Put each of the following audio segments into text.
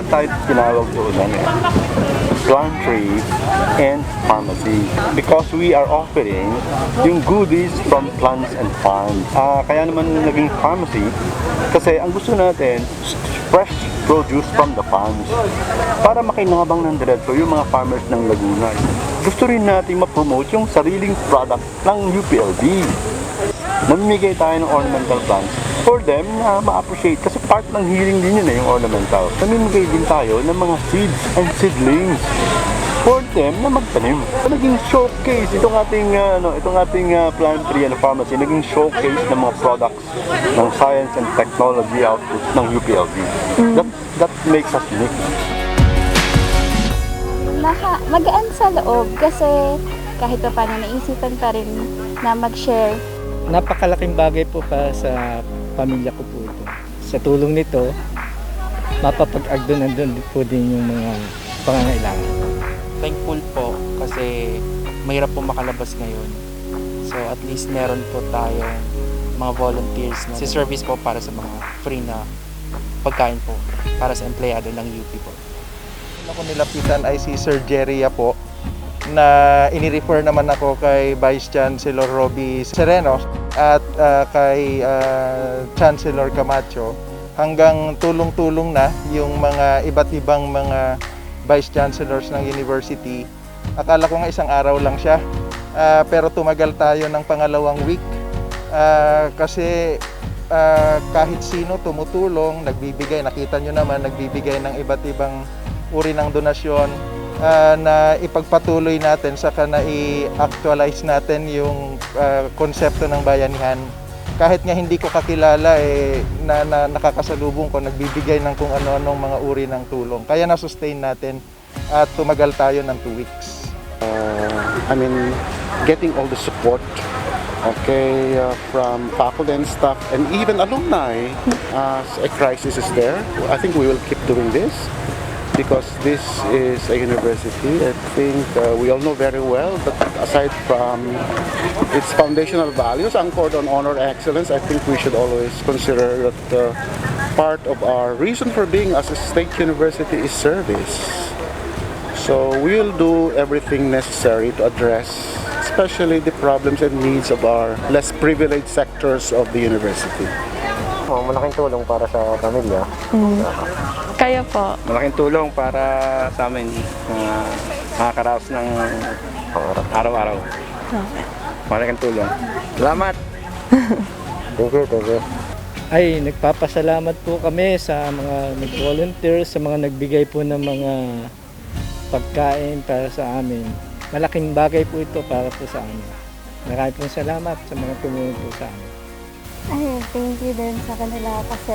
naman tayo tinawag doon Pantry and Pharmacy because we are offering yung goodies from plants and farms. Kaya naman naging pharmacy kasi ang gusto natin fresh produce from the farms para makinabang ng diretso yung mga farmers ng Laguna. Gusto rin natin ma-promote yung sariling product ng UPLB. Namimigay tayo ng ornamental plants for them na ma-appreciate kasi part ng healing din yun yung ornamental. Namimigay din tayo ng mga seeds and seedlings for them na magtanim. Naging showcase itong ating Pantry and Pharmacy, naging showcase ng mga products ng science and technology output ng UPLB. That makes us unique. Magaan sa loob kasi kahit pa paano naisipan pa rin na mag-share. Napakalaking bagay po para sa pamilya ko po ito. Sa tulong nito, mapapag-agdo-nandun po din yung mga pangangailangan. Thankful po kasi mahirap po makalabas ngayon. So at least meron po tayong mga volunteers na si service po para sa mga free na pagkain po para sa empleyado ng UP po. Ako nilapitan ay si Sir Jerry Yapo na inirefer naman ako kay Vice Chancellor Roby Sereno at kay Chancellor Camacho hanggang tulong-tulong na yung mga iba't ibang mga Vice Chancellors ng University. Akala ko nga isang araw lang siya pero tumagal tayo ng pangalawang week kasi kahit sino tumutulong, nagbibigay, nakita nyo naman, nagbibigay ng iba't ibang uri ng donasyon na ipagpatuloy natin saka na i-actualize natin yung konsepto ng bayanihan. Kahit nga hindi ko kakilala na nakakasalubong ko, nagbibigay ng kung ano-anong mga uri ng tulong. Kaya na-sustain natin at tumagal tayo ng 2 weeks. Getting all the support from faculty and staff and even alumni as a crisis is there. I think we will keep doing this because this is a university. I think we all know very well that aside from its foundational values anchored on honor and excellence, I think we should always consider that part of our reason for being as a state university is service. So we will do everything necessary to address especially the problems and needs of our less privileged sectors of the university. Malaking tulong para sa pamilya. Kayo po? Malaking tulong para sa amin makakaraos ng araw-araw. Malaking tulong. Salamat! Thank you. Ay, nagpapasalamat po kami sa mga nag-volunteer, sa mga nagbigay po ng mga pagkain para sa amin. Malaking bagay po ito para po sa amin. Maraming pong salamat sa mga tumulong po sa amin. Ay, thank you din sa kanila kasi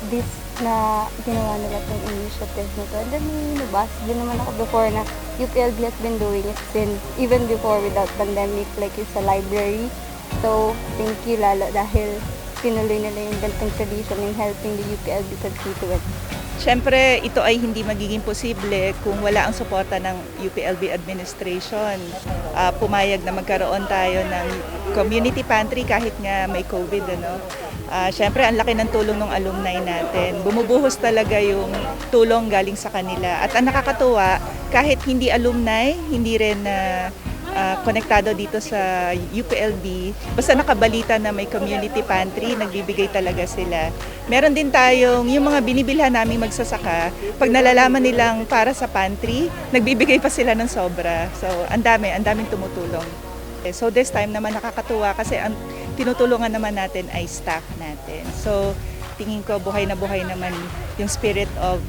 this na ginawa nila itong initiative na to. And then nabasa din naman ako before na UPLB has been doing it since even before without pandemic, like yung sa library. So, thank you lalo dahil tinuloy nila yung gantong tradition in helping the UPLB constituents. Siyempre, ito ay hindi magiging posible kung wala ang suporta ng UPLB administration. Pumayag na magkaroon tayo ng community pantry kahit nga may COVID. Siyempre, ang laki ng tulong ng alumni natin. Bumubuhos talaga yung tulong galing sa kanila. At ang nakakatuwa, kahit hindi alumni, hindi rin konektado dito sa UPLB, basta nakabalita na may community pantry, nagbibigay talaga sila. Meron din tayong yung mga binibilhan naming magsasaka, pag nalalaman nilang para sa pantry, nagbibigay pa sila ng sobra. So, ang daming tumutulong. So, this time naman nakakatuwa kasi ang tinutulungan naman natin ay staff natin. So, tingin ko buhay na buhay naman yung spirit of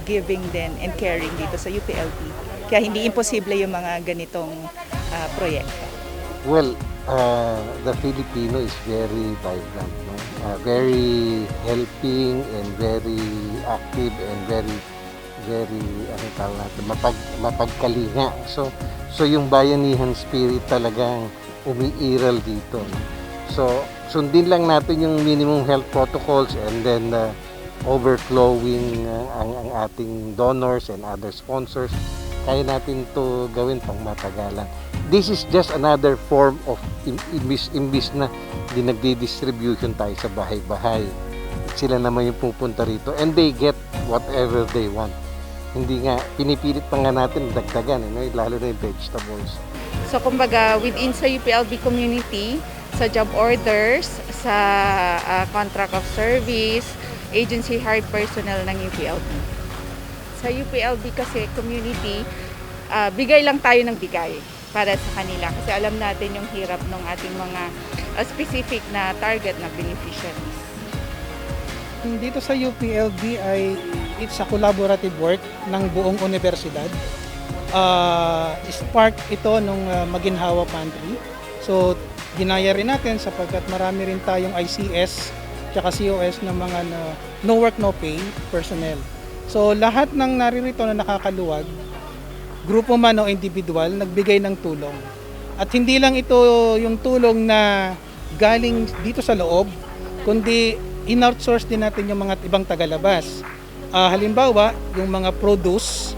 giving din and caring dito sa UPLB. Kaya hindi imposible yung mga ganitong proyekto. Well, the Filipino is very vibrant, no? Very helping and very active and very mapagkalinga. So yung bayanihan spirit talagang umiiral dito, no? So sundin lang natin yung minimum health protocols and then overflowing ang ating donors and other sponsors. Kaya natin to gawin pang matagalan. This is just another form of imbis na nagdi-distribution tayo sa bahay-bahay. sila naman yung pupunta rito and they get whatever they want. Hindi nga, pinipilit pa nga natin dagdagan, lalo na yung vegetables. So kumbaga within sa UPLB community, sa job orders, sa contract of service, agency hired personnel ng UPLB. Sa UPLB kasi community, bigay lang tayo ng bigay para sa kanila kasi alam natin yung hirap ng ating mga specific na target na beneficiaries. Dito sa UPLB ay it's a collaborative work ng buong universidad. Spark ito nung Maginhawa Pantry. So ginaya rin natin sapagkat marami rin tayong ICS tsaka COS ng mga no work no pay personnel. So lahat ng naririto na nakakaluwag, grupo man o individual, nagbigay ng tulong. At hindi lang ito yung tulong na galing dito sa loob, kundi in-outsource din natin yung mga ibang tagalabas. Halimbawa, yung mga produce,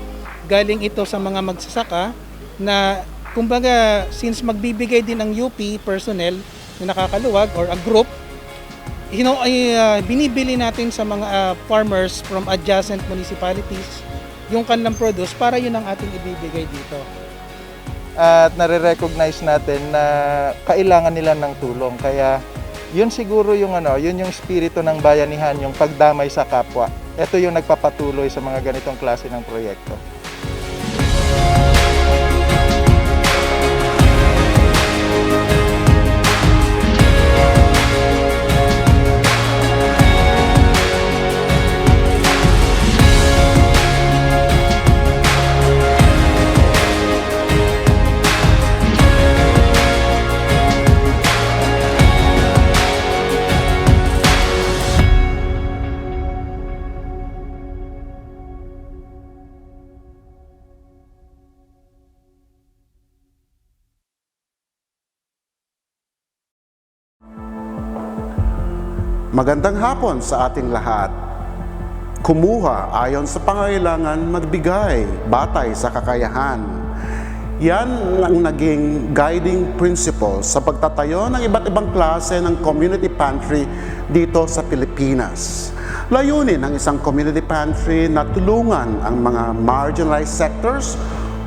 galing ito sa mga magsasaka na kumbaga since magbibigay din ang UP personnel na nakakaluwag or a group, binibili natin sa mga farmers from adjacent municipalities yung kanilang produce para yun ang ating ibibigay dito. At nare-recognize natin na kailangan nila ng tulong. Kaya yun siguro yung yun yung spirito ng bayanihan, yung pagdamay sa kapwa. Ito yung nagpapatuloy sa mga ganitong klase ng proyekto. Magandang hapon sa ating lahat. Kumuha ayon sa pangailangan, magbigay batay sa kakayahan. Yan ang naging guiding principle sa pagtatayo ng iba't ibang klase ng community pantry dito sa Pilipinas. Layunin ng isang community pantry na tulungan ang mga marginalized sectors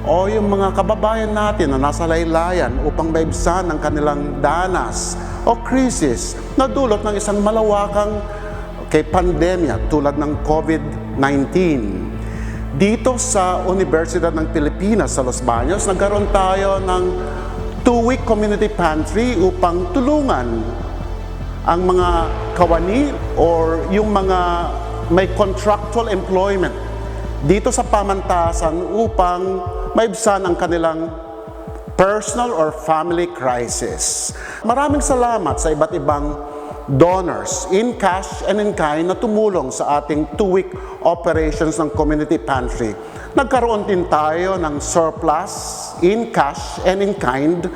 o yung mga kababayan natin na nasa laylayan upang maibsan ang kanilang danas o krisis na dulot ng isang malawakang pandemya tulad ng COVID-19. Dito sa Universidad ng Pilipinas sa Los Baños, nagkaroon tayo ng 2-week community pantry upang tulungan ang mga kawani or yung mga may contractual employment dito sa pamantasan upang maibsan ang kanilang personal or family crisis. Maraming salamat sa iba't ibang donors in cash and in kind na tumulong sa ating 2-week operations ng community pantry. Nagkaroon din tayo ng surplus in cash and in kind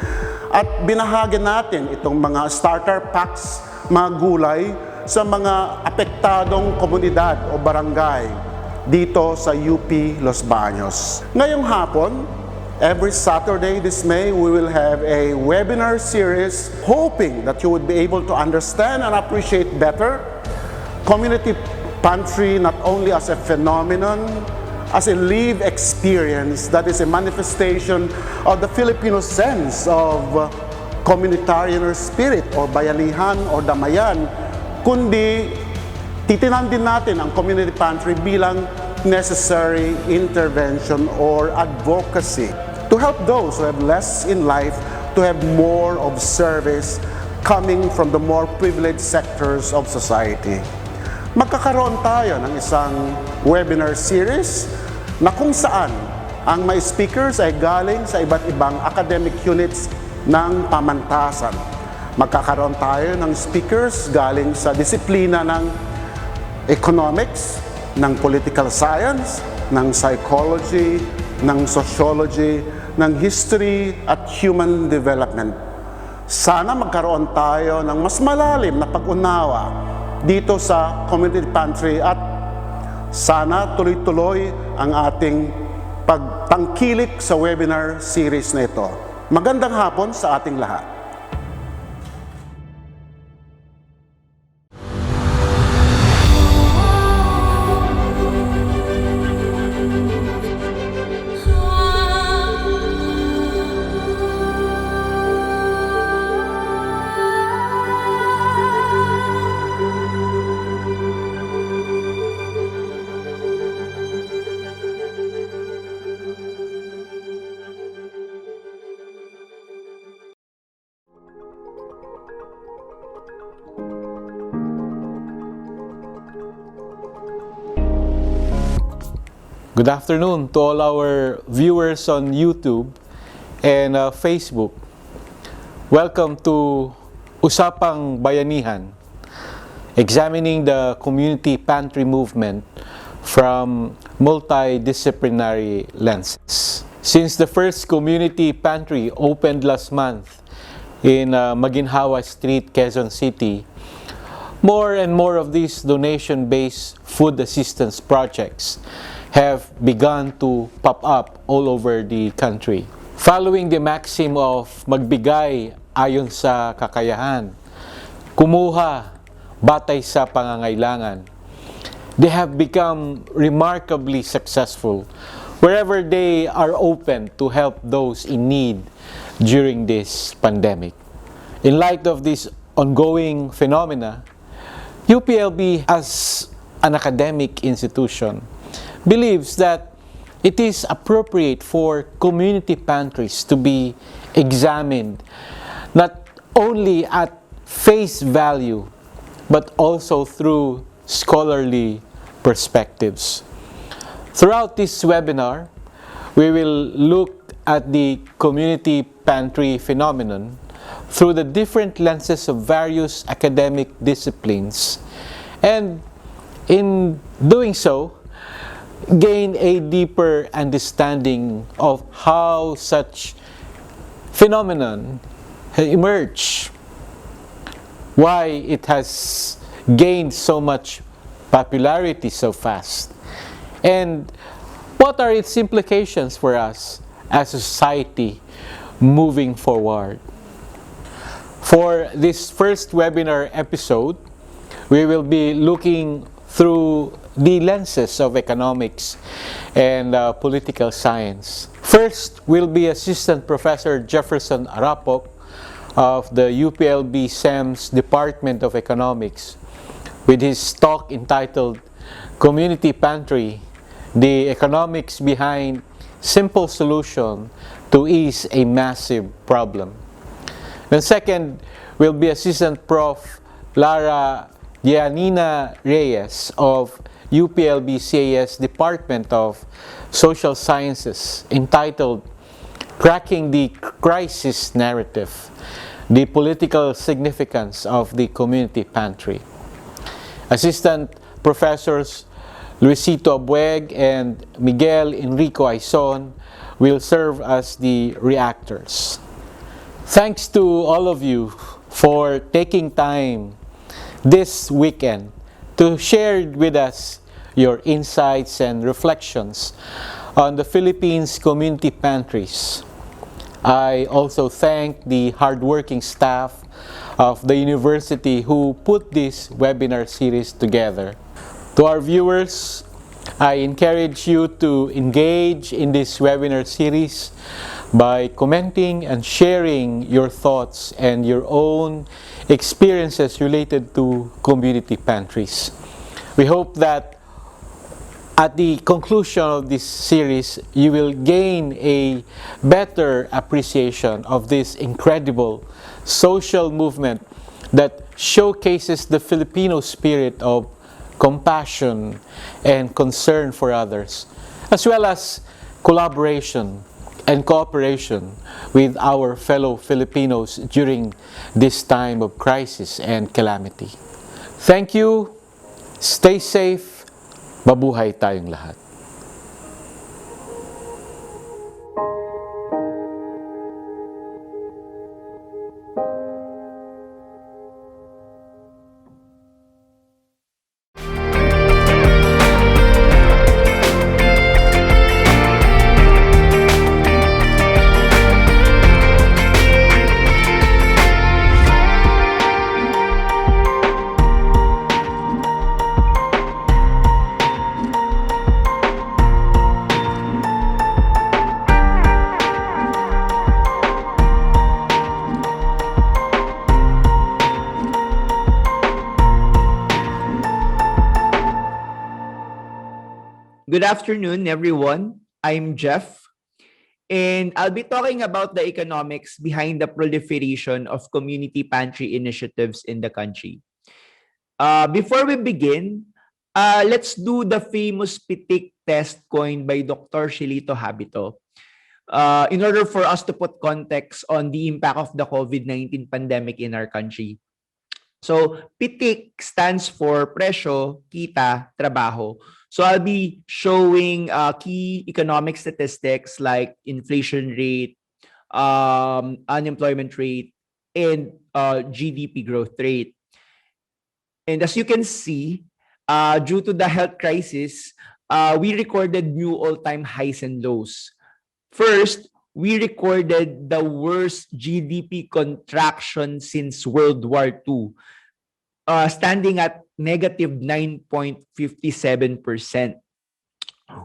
at binahagi natin itong mga starter packs, mga gulay sa mga apektadong komunidad o barangay dito sa UP Los Baños. Ngayong hapon, every Saturday this May, we will have a webinar series hoping that you would be able to understand and appreciate better community pantry not only as a phenomenon, as a lived experience that is a manifestation of the Filipino sense of communitarian spirit or bayanihan or damayan, kundi titinan din natin ang community pantry bilang necessary intervention or advocacy to help those who have less in life to have more of service coming from the more privileged sectors of society. Magkakaroon tayo ng isang webinar series na kung saan ang may speakers ay galing sa iba't ibang academic units ng pamantasan. Magkakaroon tayo ng speakers galing sa disiplina ng economics, ng political science, ng psychology, ng sociology, ng history at human development. Sana magkaroon tayo ng mas malalim na pag-unawa dito sa community pantry at sana tuloy-tuloy ang ating pagtangkilik sa webinar series na ito. Magandang hapon sa ating lahat. Good afternoon to all our viewers on YouTube and Facebook. Welcome to Usapang Bayanihan, examining the community pantry movement from multidisciplinary lenses. Since the first community pantry opened last month in Maginhawa Street, Quezon City, more and more of these donation-based food assistance projects have begun to pop up all over the country. Following the maxim of magbigay ayon sa kakayahan, kumuha batay sa pangangailangan, they have become remarkably successful wherever they are open to help those in need during this pandemic. In light of this ongoing phenomena, UPLB as an academic institution believes that it is appropriate for community pantries to be examined not only at face value but also through scholarly perspectives. Throughout this webinar, we will look at the community pantry phenomenon through the different lenses of various academic disciplines, and in doing so, gain a deeper understanding of how such phenomenon emerged, why it has gained so much popularity so fast, and what are its implications for us as a society moving forward. For this first webinar episode, we will be looking through the lenses of economics and political science. First will be Assistant Professor Jefferson Arapoc of the UPLB SEM's Department of Economics with his talk entitled Community Pantry, the Economics Behind Simple Solution to Ease a Massive Problem. Then second will be Assistant Prof. Lara Gianina Reyes of UPLB CAS Department of Social Sciences entitled Cracking the Crisis Narrative, the Political Significance of the Community Pantry. Assistant Professors Luisito Abueg and Miguel Enrico Ayson will serve as the reactors. Thanks to all of you for taking time this weekend to share with us your insights and reflections on the Philippines community pantries. I also thank the hardworking staff of the university who put this webinar series together. To our viewers, I encourage you to engage in this webinar series by commenting and sharing your thoughts and your own experiences related to community pantries. We hope that at the conclusion of this series, you will gain a better appreciation of this incredible social movement that showcases the Filipino spirit of compassion and concern for others, as well as collaboration and cooperation with our fellow Filipinos during this time of crisis and calamity. Thank you. Stay safe. Mabuhay tayong lahat. Good afternoon, everyone. I'm Jeff, and I'll be talking about the economics behind the proliferation of community pantry initiatives in the country. Before we begin, let's do the famous pitik test coined by Dr. Shilito Habito in order for us to put context on the impact of the COVID-19 pandemic in our country. So PITIC stands for presyo, kita, trabaho. So I'll be showing key economic statistics like inflation rate, unemployment rate, and GDP growth rate. And as you can see, due to the health crisis, we recorded new all-time highs and lows. First, we recorded the worst GDP contraction since World War II, standing at negative 9.57%.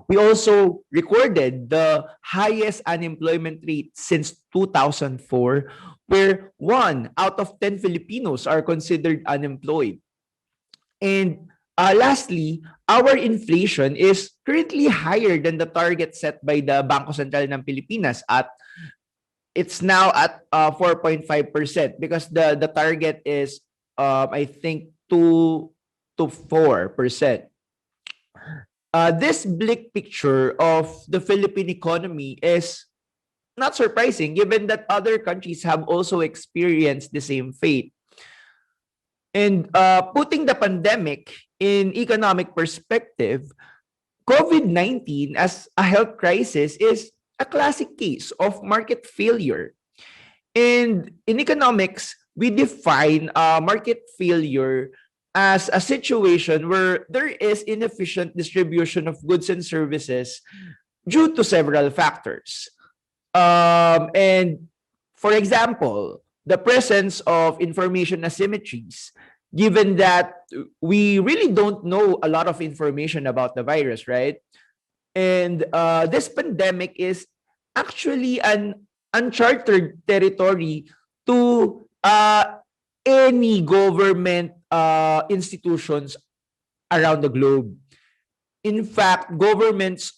We also recorded the highest unemployment rate since 2004, where 1 out of 10 Filipinos are considered unemployed. And lastly, our inflation is currently higher than the target set by the Bangko Sentral ng Pilipinas it's now at 4.5% because the target is I think 2 to 4%. This bleak picture of the Philippine economy is not surprising given that other countries have also experienced the same fate. And putting the pandemic in economic perspective, COVID-19 as a health crisis is a classic case of market failure. And in economics, we define market failure as a situation where there is inefficient distribution of goods and services due to several factors. And for example, the presence of information asymmetries, given that we really don't know a lot of information about the virus, right? And this pandemic is actually an uncharted territory to any government institutions around the globe. In fact, governments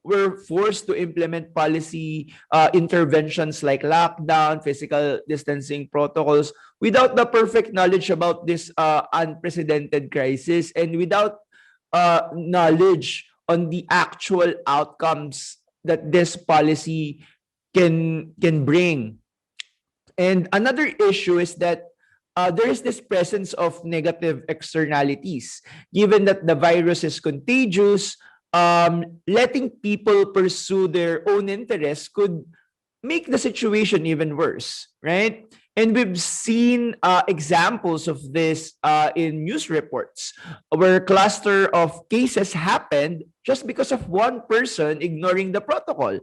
were forced to implement policy interventions like lockdown, physical distancing protocols without the perfect knowledge about this unprecedented crisis and without knowledge on the actual outcomes that this policy can bring. And another issue is that there is this presence of negative externalities. Given that the virus is contagious, letting people pursue their own interests could make the situation even worse, right? And we've seen examples of this in news reports where a cluster of cases happened just because of one person ignoring the protocol.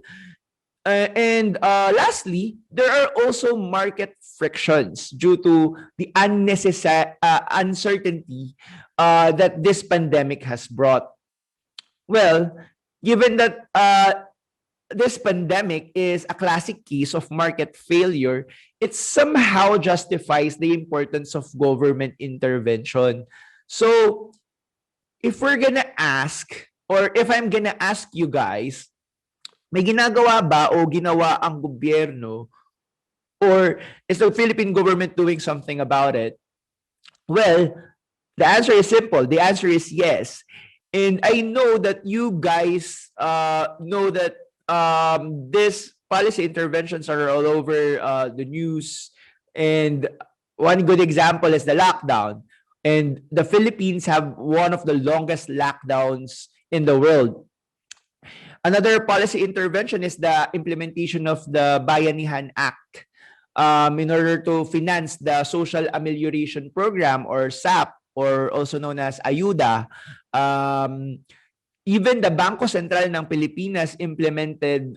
And lastly, there are also market frictions due to the unnecessary uncertainty that this pandemic has brought. Well, given that this pandemic is a classic case of market failure, it somehow justifies the importance of government intervention. So, if we're gonna ask, or if I'm gonna ask you guys, may ginagawa ba o ginawa ang gobyerno or is the Philippine government doing something about it? Well, the answer is simple. The answer is yes. And I know that you guys know that these policy interventions are all over the news. And one good example is the lockdown. And the Philippines have one of the longest lockdowns in the world. Another policy intervention is the implementation of the Bayanihan Act in order to finance the Social Amelioration Program or SAP, or also known as Ayuda. Even the Bangko Sentral ng Pilipinas implemented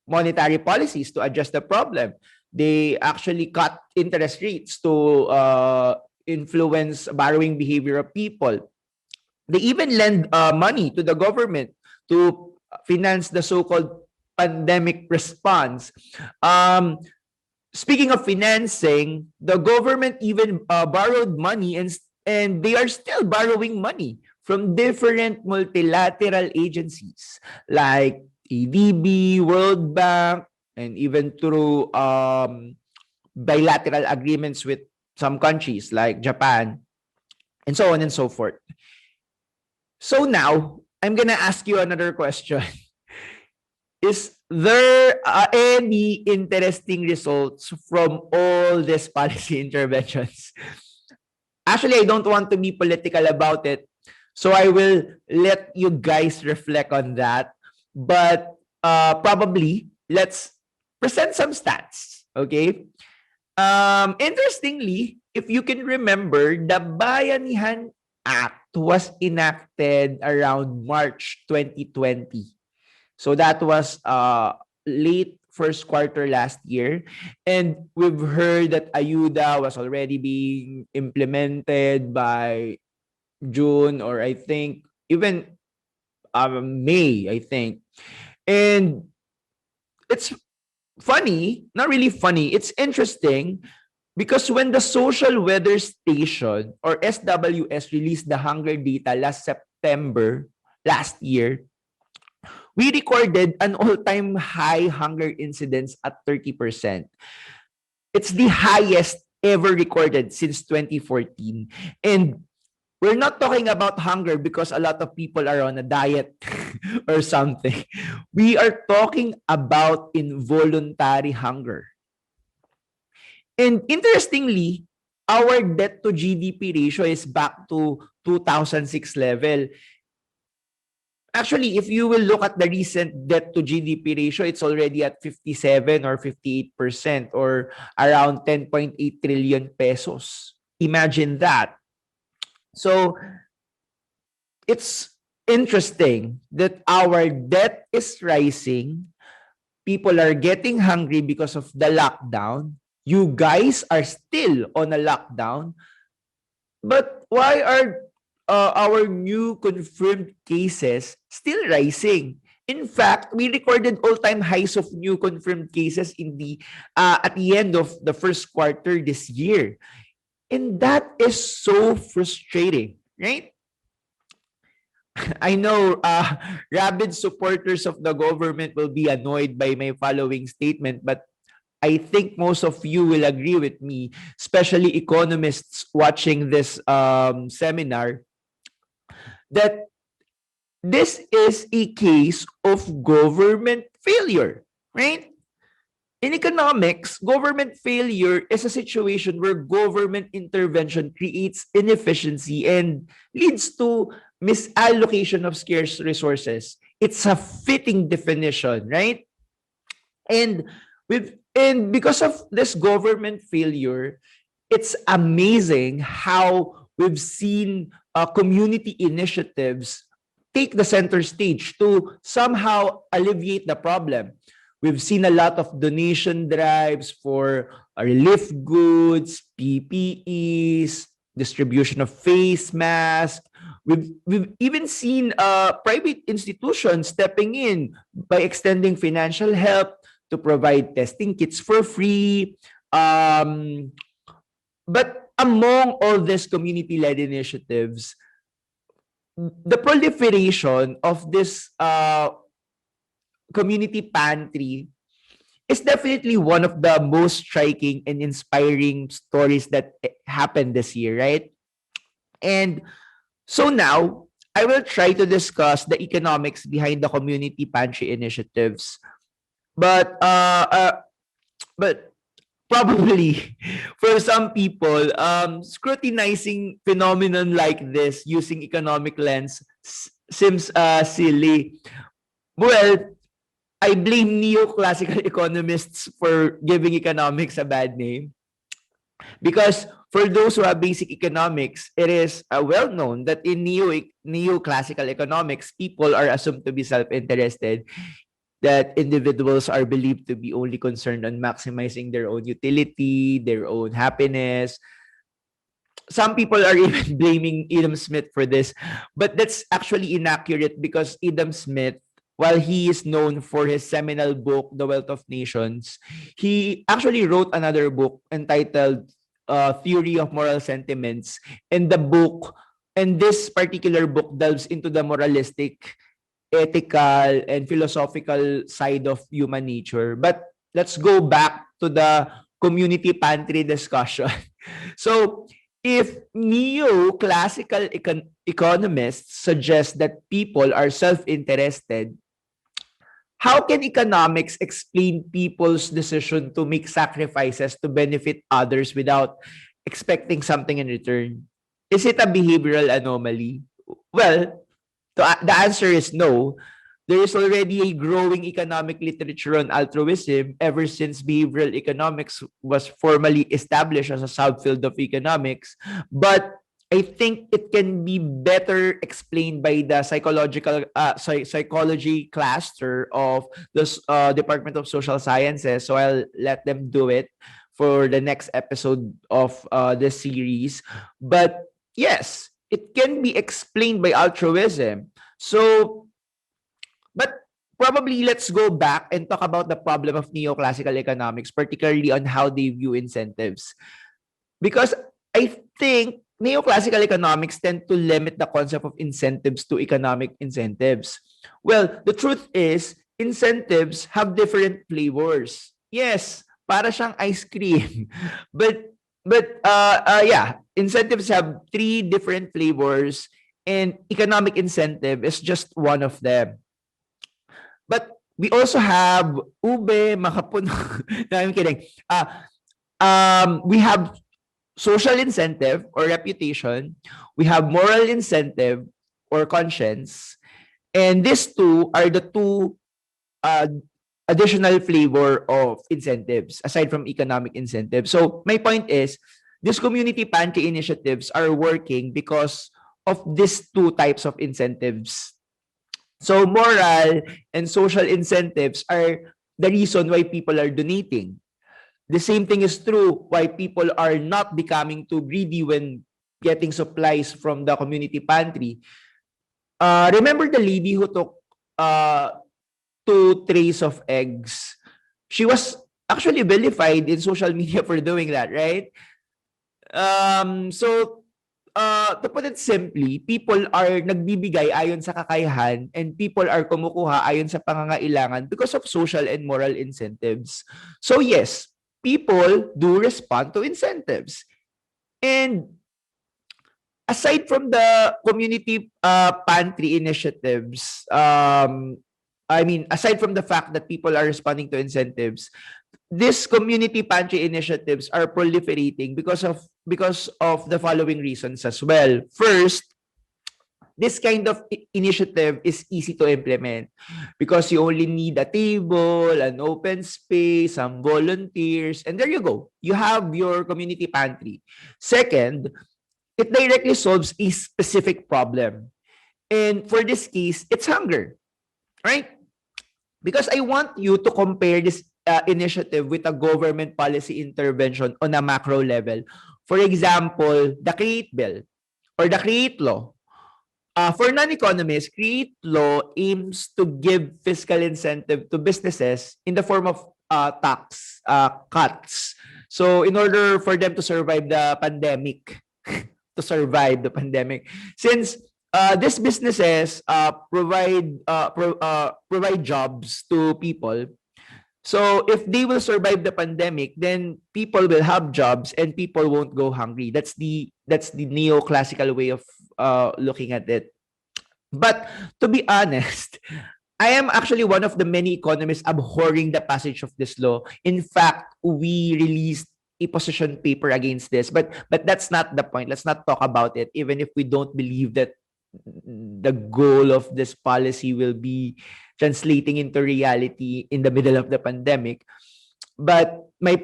monetary policies to address the problem. They actually cut interest rates to influence borrowing behavior of people. They even lend money to the government to finance the so-called pandemic response. Speaking of financing, the government even borrowed money and they are still borrowing money from different multilateral agencies like ADB, World Bank, and even through bilateral agreements with some countries like Japan, and so on and so forth. So now, I'm gonna ask you another question. Is there any interesting results from all these policy interventions? Actually, I don't want to be political about it, so I will let you guys reflect on that. But probably, let's present some stats, okay? Interestingly, if you can remember, the Bayanihan Act was enacted around March 2020. So that was late first quarter last year. And we've heard that Ayuda was already being implemented by June, or I think even May, I think. And it's funny, not really funny, it's interesting because when the Social Weather Station or SWS released the hunger data last September last year, we recorded an all-time high hunger incidence at 30%. It's the highest ever recorded since 2014. And we're not talking about hunger because a lot of people are on a diet or something. We are talking about involuntary hunger. And interestingly, our debt to GDP ratio is back to 2006 level. Actually, if you will look at the recent debt to GDP ratio, it's already at 57 or 58% or around 10.8 trillion pesos. Imagine that. So it's interesting that our debt is rising. People are getting hungry because of the lockdown. You guys are still on a lockdown. But why are our new confirmed cases still rising? In fact, we recorded all-time highs of new confirmed cases in the at the end of the first quarter this year. And that is so frustrating, right? I know rabid supporters of the government will be annoyed by my following statement, but I think most of you will agree with me, especially economists watching this seminar, that this is a case of government failure, right? In economics, government failure is a situation where government intervention creates inefficiency and leads to misallocation of scarce resources. It's a fitting definition, right? And because of this government failure, it's amazing how we've seen community initiatives take the center stage to somehow alleviate the problem. We've seen a lot of donation drives for relief goods, PPEs, distribution of face masks. We've even seen private institutions stepping in by extending financial help to provide testing kits for free. But among all these community-led initiatives, the proliferation of this community pantry is definitely one of the most striking and inspiring stories that happened this year, right? And so now, I will try to discuss the economics behind the community pantry initiatives. But probably for some people, scrutinizing phenomenon like this using economic lens seems silly. Well, I blame neoclassical economists for giving economics a bad name. Because for those who have basic economics, it is well known that in neoclassical economics, people are assumed to be self-interested, that individuals are believed to be only concerned on maximizing their own utility, their own happiness. Some people are even blaming Adam Smith for this, but that's actually inaccurate because Adam Smith, while he is known for his seminal book, The Wealth of Nations, he actually wrote another book entitled Theory of Moral Sentiments. And this particular book delves into the moralistic, ethical, and philosophical side of human nature. But let's go back to the community pantry discussion. So, if neoclassical economists suggest that people are self-interested, how can economics explain people's decision to make sacrifices to benefit others without expecting something in return? Is it a behavioral anomaly? Well, the answer is no. There is already a growing economic literature on altruism ever since behavioral economics was formally established as a subfield of economics. But I think it can be better explained by the psychology cluster of the Department of Social Sciences. So I'll let them do it for the next episode of this series. But yes, it can be explained by altruism. So, but probably let's go back and talk about the problem of neoclassical economics, particularly on how they view incentives. Because I think neoclassical economics tend to limit the concept of incentives to economic incentives. Well, the truth is, incentives have different flavors. Yes, para siyang ice cream. Yeah, incentives have 3 different flavors and economic incentive is just one of them. But we also have ube, makapuno. No, I'm kidding. We have social incentive or reputation. We have moral incentive or conscience. And these two are the 2 additional flavor of incentives aside from economic incentives. So my point is, these community pantry initiatives are working because of these 2 types of incentives. So moral and social incentives are the reason why people are donating. The same thing is true why people are not becoming too greedy when getting supplies from the community pantry. Remember the lady who took 2 trays of eggs? She was actually vilified in social media for doing that, right? To put it simply, people are nagbibigay ayon sa kakayahan and people are kumukuha ayon sa pangangailangan because of social and moral incentives. So yes, people do respond to incentives. And aside from the community pantry initiatives, aside from the fact that people are responding to incentives, these community pantry initiatives are proliferating because of the following reasons as well. First, this kind of initiative is easy to implement because you only need a table, an open space, some volunteers, and there you go. You have your community pantry. Second, it directly solves a specific problem. And for this case, it's hunger, right? Because I want you to compare this initiative with a government policy intervention on a macro level. For example, the CREATE Bill or the CREATE Law. For non-economists, CREATE Law aims to give fiscal incentive to businesses in the form of tax cuts. So in order for them to survive the pandemic, since these businesses provide jobs to people. So if they will survive the pandemic, then people will have jobs and people won't go hungry. That's the neoclassical way of looking at it. But to be honest, I am actually one of the many economists abhorring the passage of this law. In fact, we released a position paper against this, but that's not the point. Let's not talk about it, even if we don't believe that the goal of this policy will be translating into reality in the middle of the pandemic. But my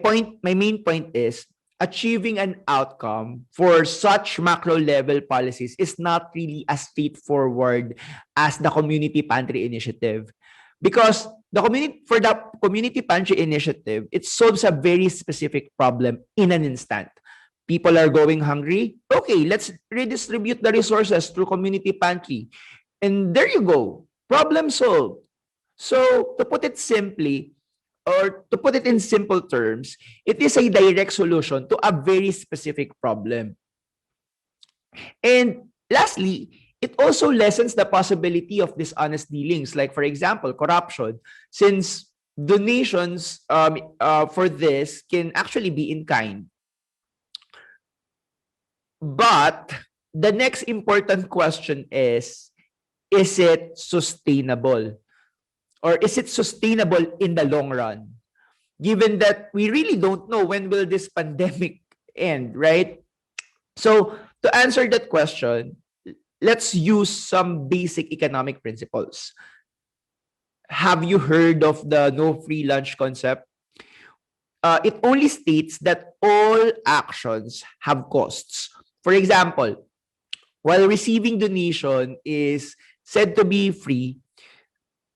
main point is, achieving an outcome for such macro level policies is not really as straightforward as the community pantry initiative, because the community pantry initiative, it solves a very specific problem in an instant. People are going hungry. Okay, let's redistribute the resources through community pantry. And there you go. Problem solved. So to put it simply, or to put it in simple terms, it is a direct solution to a very specific problem. And lastly, it also lessens the possibility of dishonest dealings, like, for example, corruption, since donations for this can actually be in kind. But the next important question is it sustainable? Or is it sustainable in the long run? Given that we really don't know when will this pandemic end, right? So to answer that question, let's use some basic economic principles. Have you heard of the no free lunch concept? It only states that all actions have costs. For example, while receiving donation is said to be free,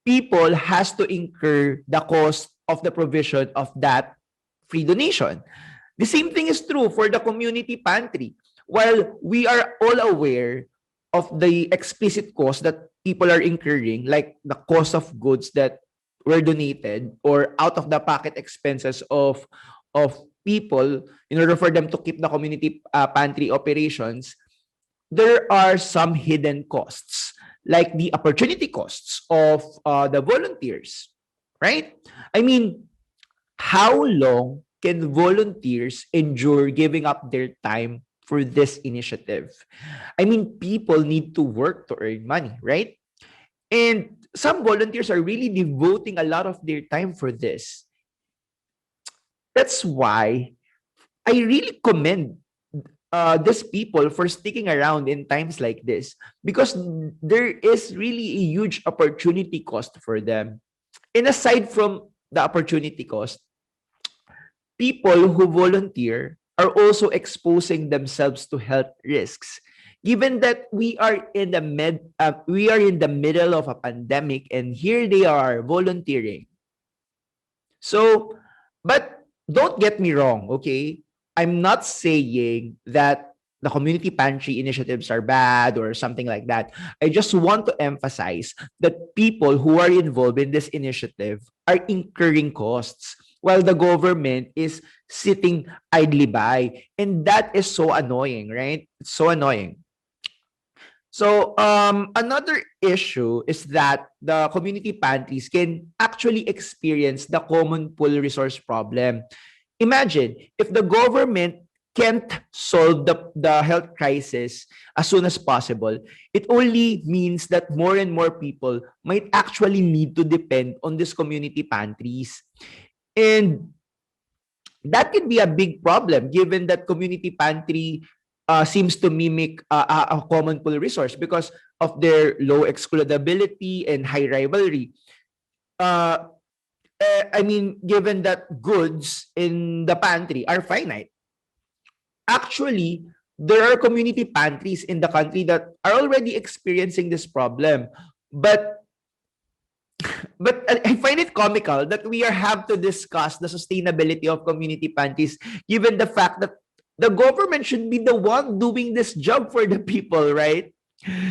people has to incur the cost of the provision of that free donation. The same thing is true for the community pantry. While we are all aware of the explicit cost that people are incurring, like the cost of goods that were donated or out of the pocket expenses of people in order for them to keep the community pantry operations, there are some hidden costs, like the opportunity costs of the volunteers, right? I mean, how long can volunteers endure giving up their time for this initiative? I mean, people need to work to earn money, right? And some volunteers are really devoting a lot of their time for this. That's why I really commend these people for sticking around in times like this, because there is really a huge opportunity cost for them. And aside from the opportunity cost, people who volunteer are also exposing themselves to health risks. Given that we are in the middle of a pandemic, and here they are volunteering. So, but don't get me wrong, okay? I'm not saying that the community pantry initiatives are bad or something like that. I just want to emphasize that people who are involved in this initiative are incurring costs while the government is sitting idly by. And that is so annoying, right? It's so annoying. So another issue is that the community pantries can actually experience the common pool resource problem. Imagine if the government can't solve the health crisis as soon as possible, it only means that more and more people might actually need to depend on these community pantries. And that can be a big problem given that community pantry seems to mimic a common pool resource because of their low excludability and high rivalry. I mean, given that goods in the pantry are finite. Actually, there are community pantries in the country that are already experiencing this problem. But I find it comical that we have to discuss the sustainability of community pantries given the fact that the government should be the one doing this job for the people, right?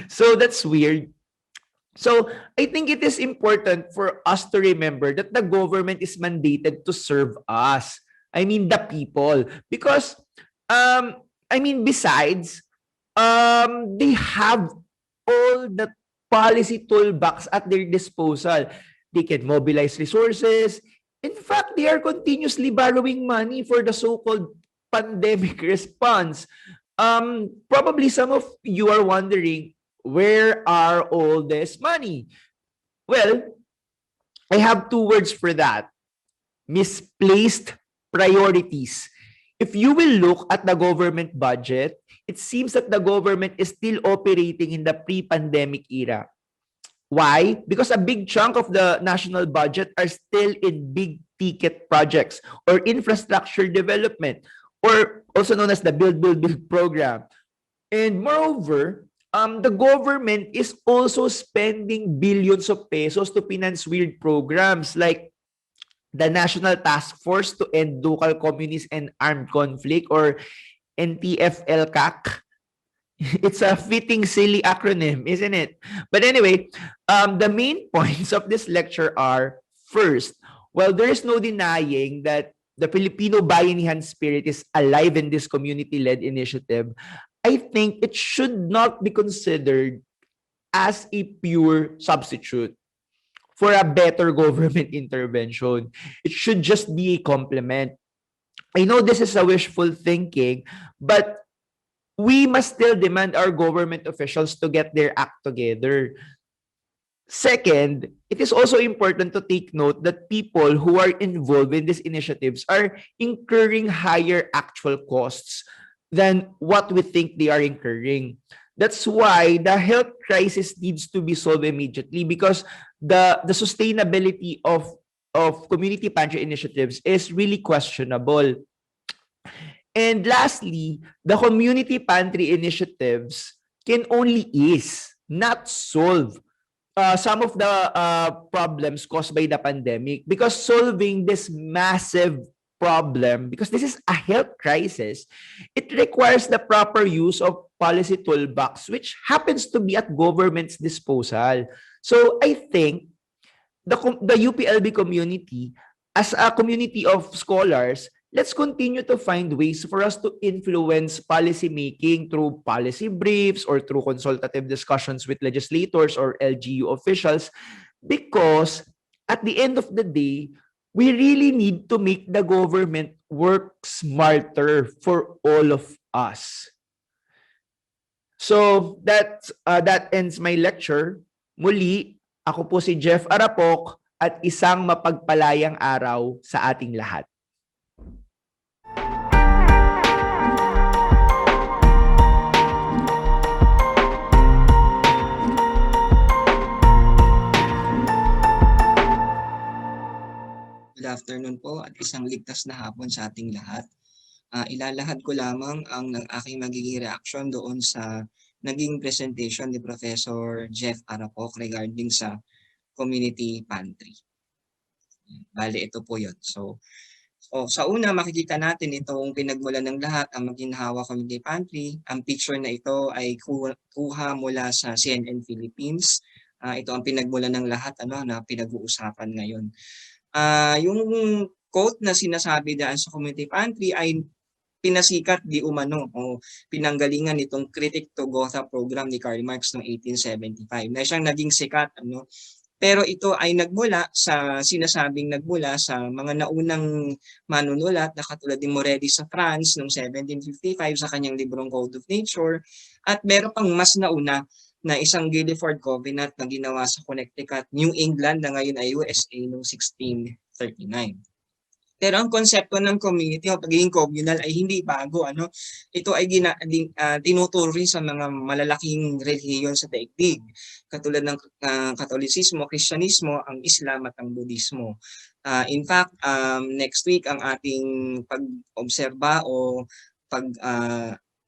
So that's weird. So I think it is important for us to remember that the government is mandated to serve us. I mean, the people. Because, I mean, besides, they have all the policy toolbox at their disposal. They can mobilize resources. In fact, they are continuously borrowing money for the so-called pandemic response. Probably some of you are wondering, where are all this money? Well, I have two words for that. Misplaced priorities. If you will look at the government budget, it seems that the government is still operating in the pre-pandemic era. Why? Because a big chunk of the national budget are still in big ticket projects or infrastructure development, or also known as the Build, Build, Build program. And moreover, the government is also spending billions of pesos to finance weird programs like the National Task Force to End Local Communist and Armed Conflict, or NTFL-CAC. It's a fitting silly acronym, isn't it? But anyway, the main points of this lecture are, first, well, there is no denying that the Filipino Bayanihan spirit is alive in this community-led initiative. I think it should not be considered as a pure substitute for a better government intervention. It should just be a complement. I know this is a wishful thinking, but we must still demand our government officials to get their act together. Second, it is also important to take note that people who are involved in these initiatives are incurring higher actual costs than what we think they are incurring. That's why the health crisis needs to be solved immediately, because the sustainability of community pantry initiatives is really questionable. And lastly, the community pantry initiatives can only ease, not solve some of the problems caused by the pandemic, because solving this massive problem, because this is a health crisis, it requires the proper use of policy toolbox, which happens to be at government's disposal. So I think the UPLB community, as a community of scholars, let's continue to find ways for us to influence policy making through policy briefs or through consultative discussions with legislators or LGU officials, because at the end of the day, we really need to make the government work smarter for all of us. So that ends my lecture. Muli, ako po si Jeff Arapoc at isang mapagpalayang araw sa ating lahat. Good afternoon po at isang ligtas na hapon sa ating lahat. Ilalahad ko lamang ang aking magiging reaction doon sa naging presentation ni Professor Jeff Arapoc regarding sa community pantry. Bale, ito po yun. So sa una, makikita natin itong pinagmulan ng lahat, ang maginhawa community pantry. Ang picture na ito ay kuha mula sa CNN Philippines. Ito ang pinagmulan ng lahat na pinag-uusapan ngayon. Yung quote na sinasabi daan sa community pantry ay pinasikat di umano o pinanggalingan itong Critic to Gotha program ni Karl Marx noong 1875 na siyang naging sikat. Pero ito ay nagmula sa mga naunang manunulat na katulad ni Morelli sa France noong 1755 sa kanyang librong Code of Nature, at meron pang mas nauna na isang Guilford Covenant na ginawa sa Connecticut, New England na ngayon ay USA noong 1639. Pero ang konsepto ng community o pagiging communal ay hindi bago. Ito ay tinuturo rin sa mga malalaking relihiyon sa daigdig, katulad ng Katolisismo, Kristyanismo, ang Islam at ang Budismo. In fact, next week ang ating pag-obserba o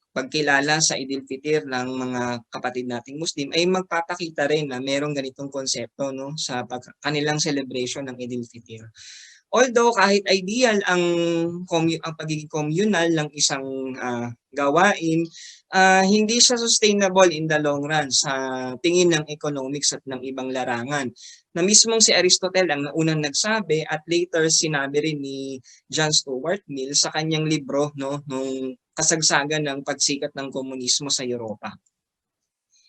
pagkilala sa Idil Fitr ng mga kapatid nating Muslim ay magpapakita rin na merong ganitong konsepto sa kanilang celebration ng Idil Fitr. Although kahit ideal ang pagiging communal ng isang gawain, hindi siya sustainable in the long run sa tingin ng economics at ng ibang larangan. Na mismong si Aristotle ang unang nagsabi at later sinabi rin ni John Stuart Mill sa kanyang libro nung kasagsagan ng pagsikat ng komunismo sa Europa.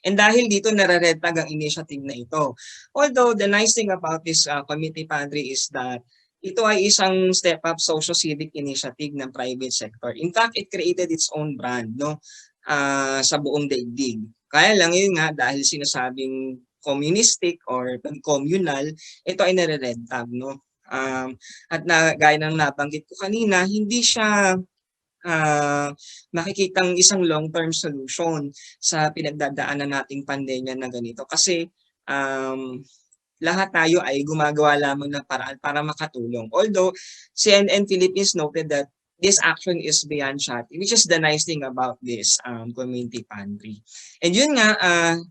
And dahil dito nararetag ang initiative na ito. Although the nice thing about this community pantry is that ito ay isang step-up socio-civic initiative ng private sector. In fact, it created its own brand sa buong daigdig. Kaya lang yun nga, dahil sinasabing communistic or communal, ito ay nare-red tag. At gaya ng nabanggit ko kanina, hindi siya makikitang isang long-term solution sa pinagdadaanan nating pandemya na ganito. Kasi lahat tayo ay gumagawa lamang ng paraan para makatulong. Although, CNN Philippines noted that this action is beyond charity, which is the nice thing about this community pantry. And yun nga,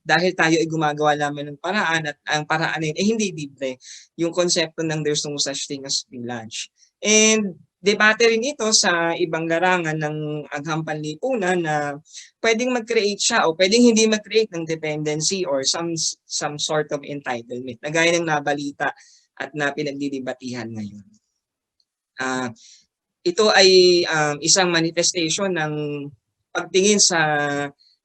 dahil tayo ay gumagawa lamang ng paraan at ang paraan ay hindi libre, yung konsepto ng there's no such thing as free lunch. And debate rin ito sa ibang larangan ng agham panlipunan na pwedeng mag-create siya o pwedeng hindi mag-create ng dependency or some sort of entitlement na gaya ng nabalita at na pinagdidibatihan ngayon. Ito ay isang manifestation ng pagtingin sa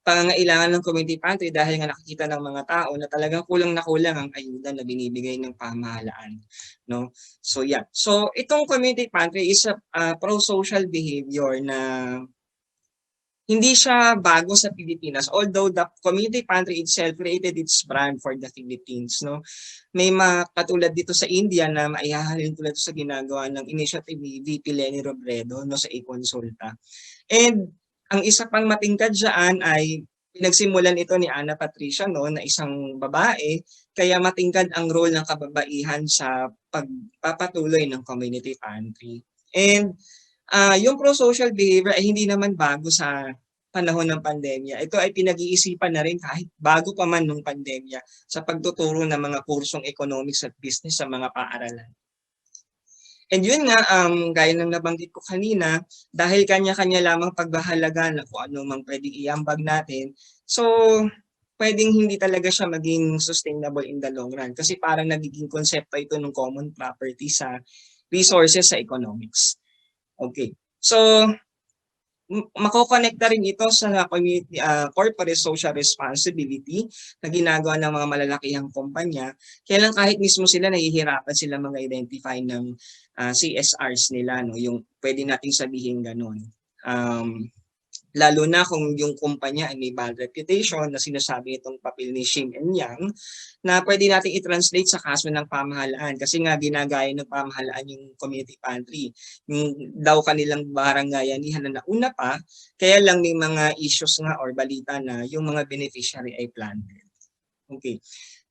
pangangailangan ng community pantry dahil nga nakikita ng mga tao na talagang kulang na kulang ang ayuda na binibigay ng pamahalaan. So yeah. So itong community pantry is a pro-social behavior na Hindi siya bago sa Pilipinas, although the community pantry itself created its brand for the Philippines, no? May mga katulad dito sa India na maihahalin tulad sa ginagawa ng initiative ni VP Lenny Robredo, no, sa e-consulta. And ang isa pang matingkad diyan ay pinagsimulan ito ni Ana Patricia, no, na isang babae, kaya matingkad ang role ng kababaihan sa pagpapatuloy ng community pantry. And yung pro-social behavior ay hindi naman bago sa panahon ng pandemya. Ito ay pinag-iisipan na rin kahit bago pa man nung pandemya sa pagtuturo ng mga kursong economics at business sa mga paaralan. And yun nga, gaya ng nabanggit ko kanina, dahil kanya-kanya lamang pagbahalaga na kung ano mang pwedeng iambag natin, so pwedeng hindi talaga siya maging sustainable in the long run kasi parang nagiging konsepto ito ng common property sa resources sa economics. Okay. So, makokonekta rin ito sa community, corporate social responsibility na ginagawa ng mga malalakihang kumpanya. Kaya lang kahit mismo sila nahihirapan sila mga identify ng CSRs nila, no? Yung pwede nating sabihin ganun. Lalo na kung yung kumpanya ay may bad reputation na sinasabi itong papel ni Shim and Yang na pwede natin i-translate sa kaso ng pamahalaan kasi nga ginagaya ng pamahalaan yung community pantry. Yung daw kanilang barangayanihan na nauna pa, kaya lang may mga issues nga or balita na yung mga beneficiary ay planted. Okay.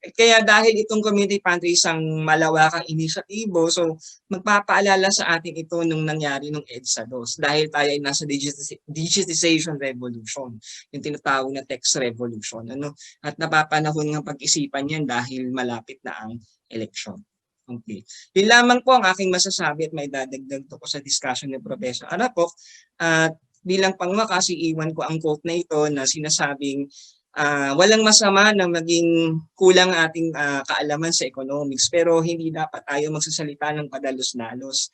Kaya dahil itong community pantry isang malawakang inisyatibo, so magpapaalala sa atin ito nung nangyari nung EDSA 2 dahil tayo ay nasa digitization revolution, yung tinatawag na text revolution. Ano? At napapanahon ng pag-isipan yan dahil malapit na ang eleksyon. Okay. Yun lamang po ang aking masasabi at may dadagdag ko sa discussion ni Professor Arapoc. At bilang pangwakas, iiwan ko ang quote na ito na sinasabing walang masama na maging kulang ating kaalaman sa economics pero hindi dapat tayo magsasalita ng padalos-dalos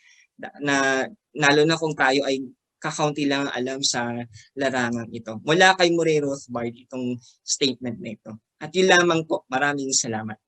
na lalo na kung tayo ay kakaunti lang ang alam sa larangang ito. Mula kay Murray Rothbard itong statement na ito. At yun lamang po. Maraming salamat.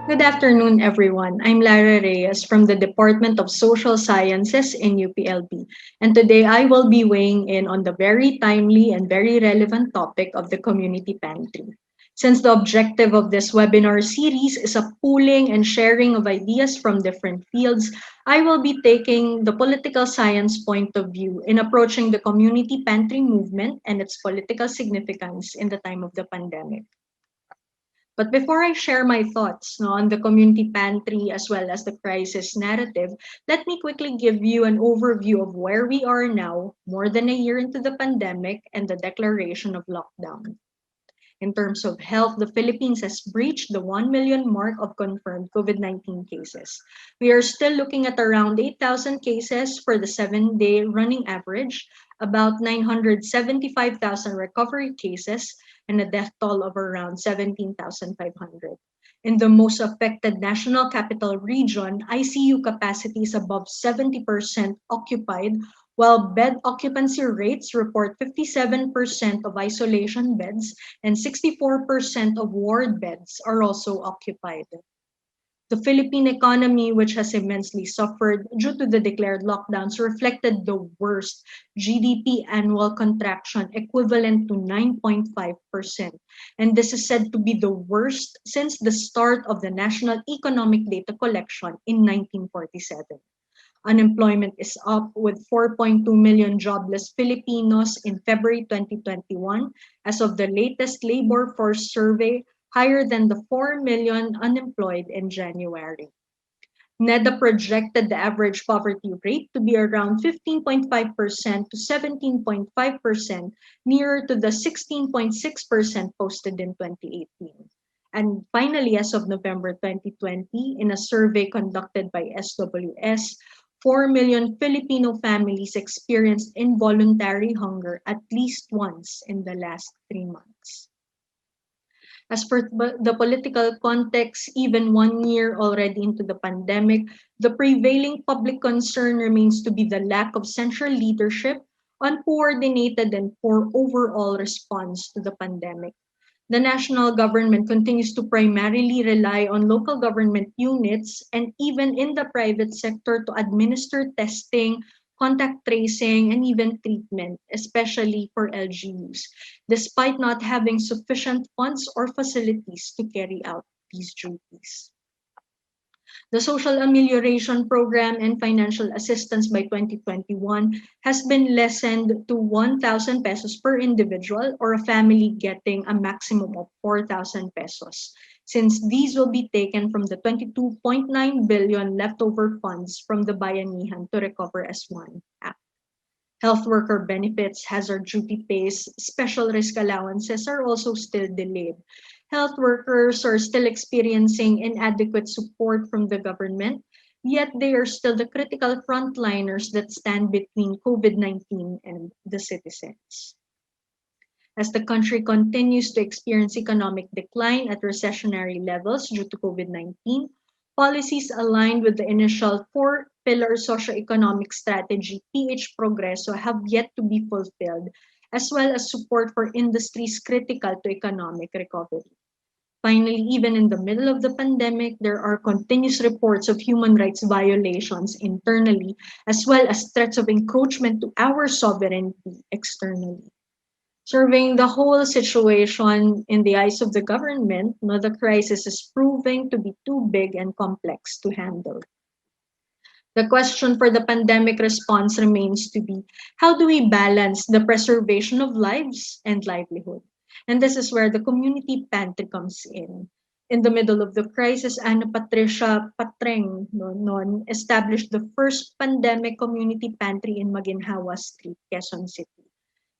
Good afternoon, everyone. I'm Lara Reyes from the Department of Social Sciences in UPLB, and today I will be weighing in on the very timely and very relevant topic of the community pantry. Since the objective of this webinar series is a pooling and sharing of ideas from different fields, I will be taking the political science point of view in approaching the community pantry movement and its political significance in the time of the pandemic. But before I share my thoughts on the community pantry as well as the crisis narrative, let me quickly give you an overview of where we are now, more than a year into the pandemic and the declaration of lockdown. In terms of health, the Philippines has breached the 1 million mark of confirmed COVID-19 cases. We are still looking at around 8,000 cases for the 7-day running average, about 975,000 recovery cases, and a death toll of around 17,500. In the most affected National Capital Region, ICU capacity is above 70% occupied, while bed occupancy rates report 57% of isolation beds and 64% of ward beds are also occupied. The Philippine economy, which has immensely suffered due to the declared lockdowns, reflected the worst GDP annual contraction equivalent to 9.5%. And this is said to be the worst since the start of the National Economic Data Collection in 1947. Unemployment is up with 4.2 million jobless Filipinos in February 2021 as of the latest labor force survey, higher than the 4 million unemployed in January. NEDA projected the average poverty rate to be around 15.5% to 17.5%, nearer to the 16.6% posted in 2018. And finally, as of November 2020, in a survey conducted by SWS, 4 million Filipino families experienced involuntary hunger at least once in the last 3 months. As for the political context, even 1 year already into the pandemic, the prevailing public concern remains to be the lack of central leadership, uncoordinated and poor overall response to the pandemic. The national government continues to primarily rely on local government units and even in the private sector to administer testing, contact tracing, and even treatment, especially for LGUs, despite not having sufficient funds or facilities to carry out these duties. The Social Amelioration Program and financial assistance by 2021 has been lessened to 1,000 pesos per individual or a family getting a maximum of 4,000 pesos, since these will be taken from the 22.9 billion leftover funds from the Bayanihan to Recover as One Act. Health worker benefits, hazard duty pays, special risk allowances are also still delayed. Health workers are still experiencing inadequate support from the government, yet they are still the critical frontliners that stand between COVID-19 and the citizens. As the country continues to experience economic decline at recessionary levels due to COVID-19, policies aligned with the initial four-pillar socioeconomic strategy, PH Progreso, have yet to be fulfilled, as well as support for industries critical to economic recovery. Finally, even in the middle of the pandemic, there are continuous reports of human rights violations internally, as well as threats of encroachment to our sovereignty externally. Surveying the whole situation in the eyes of the government, the crisis is proving to be too big and complex to handle. The question for the pandemic response remains to be, how do we balance the preservation of lives and livelihood? And this is where the community pantry comes in. In the middle of the crisis, Ana Patricia Patreng established the first pandemic community pantry in Maginhawa Street, Quezon City.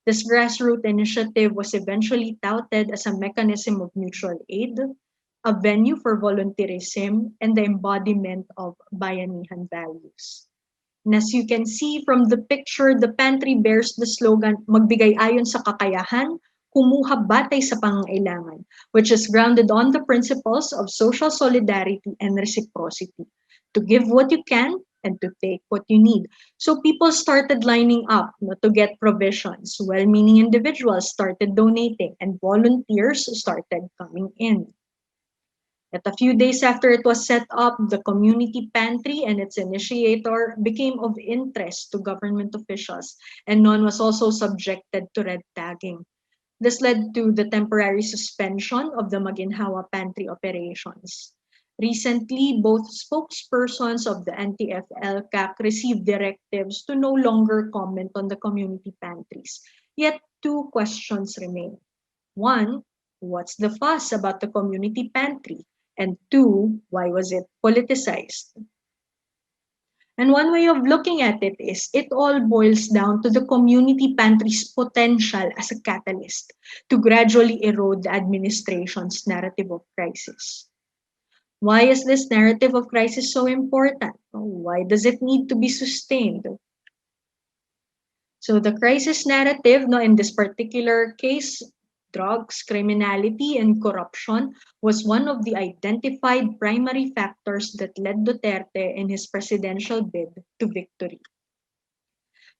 This grassroots initiative was eventually touted as a mechanism of mutual aid, a venue for volunteerism, and the embodiment of Bayanihan values. And as you can see from the picture, the pantry bears the slogan, "Magbigay ayon sa kakayahan, kumuha batay sa pangangailangan," which is grounded on the principles of social solidarity and reciprocity. To give what you can and to take what you need. So people started lining up to get provisions. Well-meaning individuals started donating and volunteers started coming in. Yet a few days after it was set up, the community pantry and its initiator became of interest to government officials, and none was also subjected to red tagging. This led to the temporary suspension of the Maginhawa pantry operations. Recently, both spokespersons of the NTF-LCAC received directives to no longer comment on the community pantries. Yet two questions remain. One, what's the fuss about the community pantry? And two, why was it politicized? And one way of looking at it is it all boils down to the community pantry's potential as a catalyst to gradually erode the administration's narrative of crisis. Why is this narrative of crisis so important? Why does it need to be sustained? So the crisis narrative, in this particular case, drugs, criminality, and corruption was one of the identified primary factors that led Duterte in his presidential bid to victory.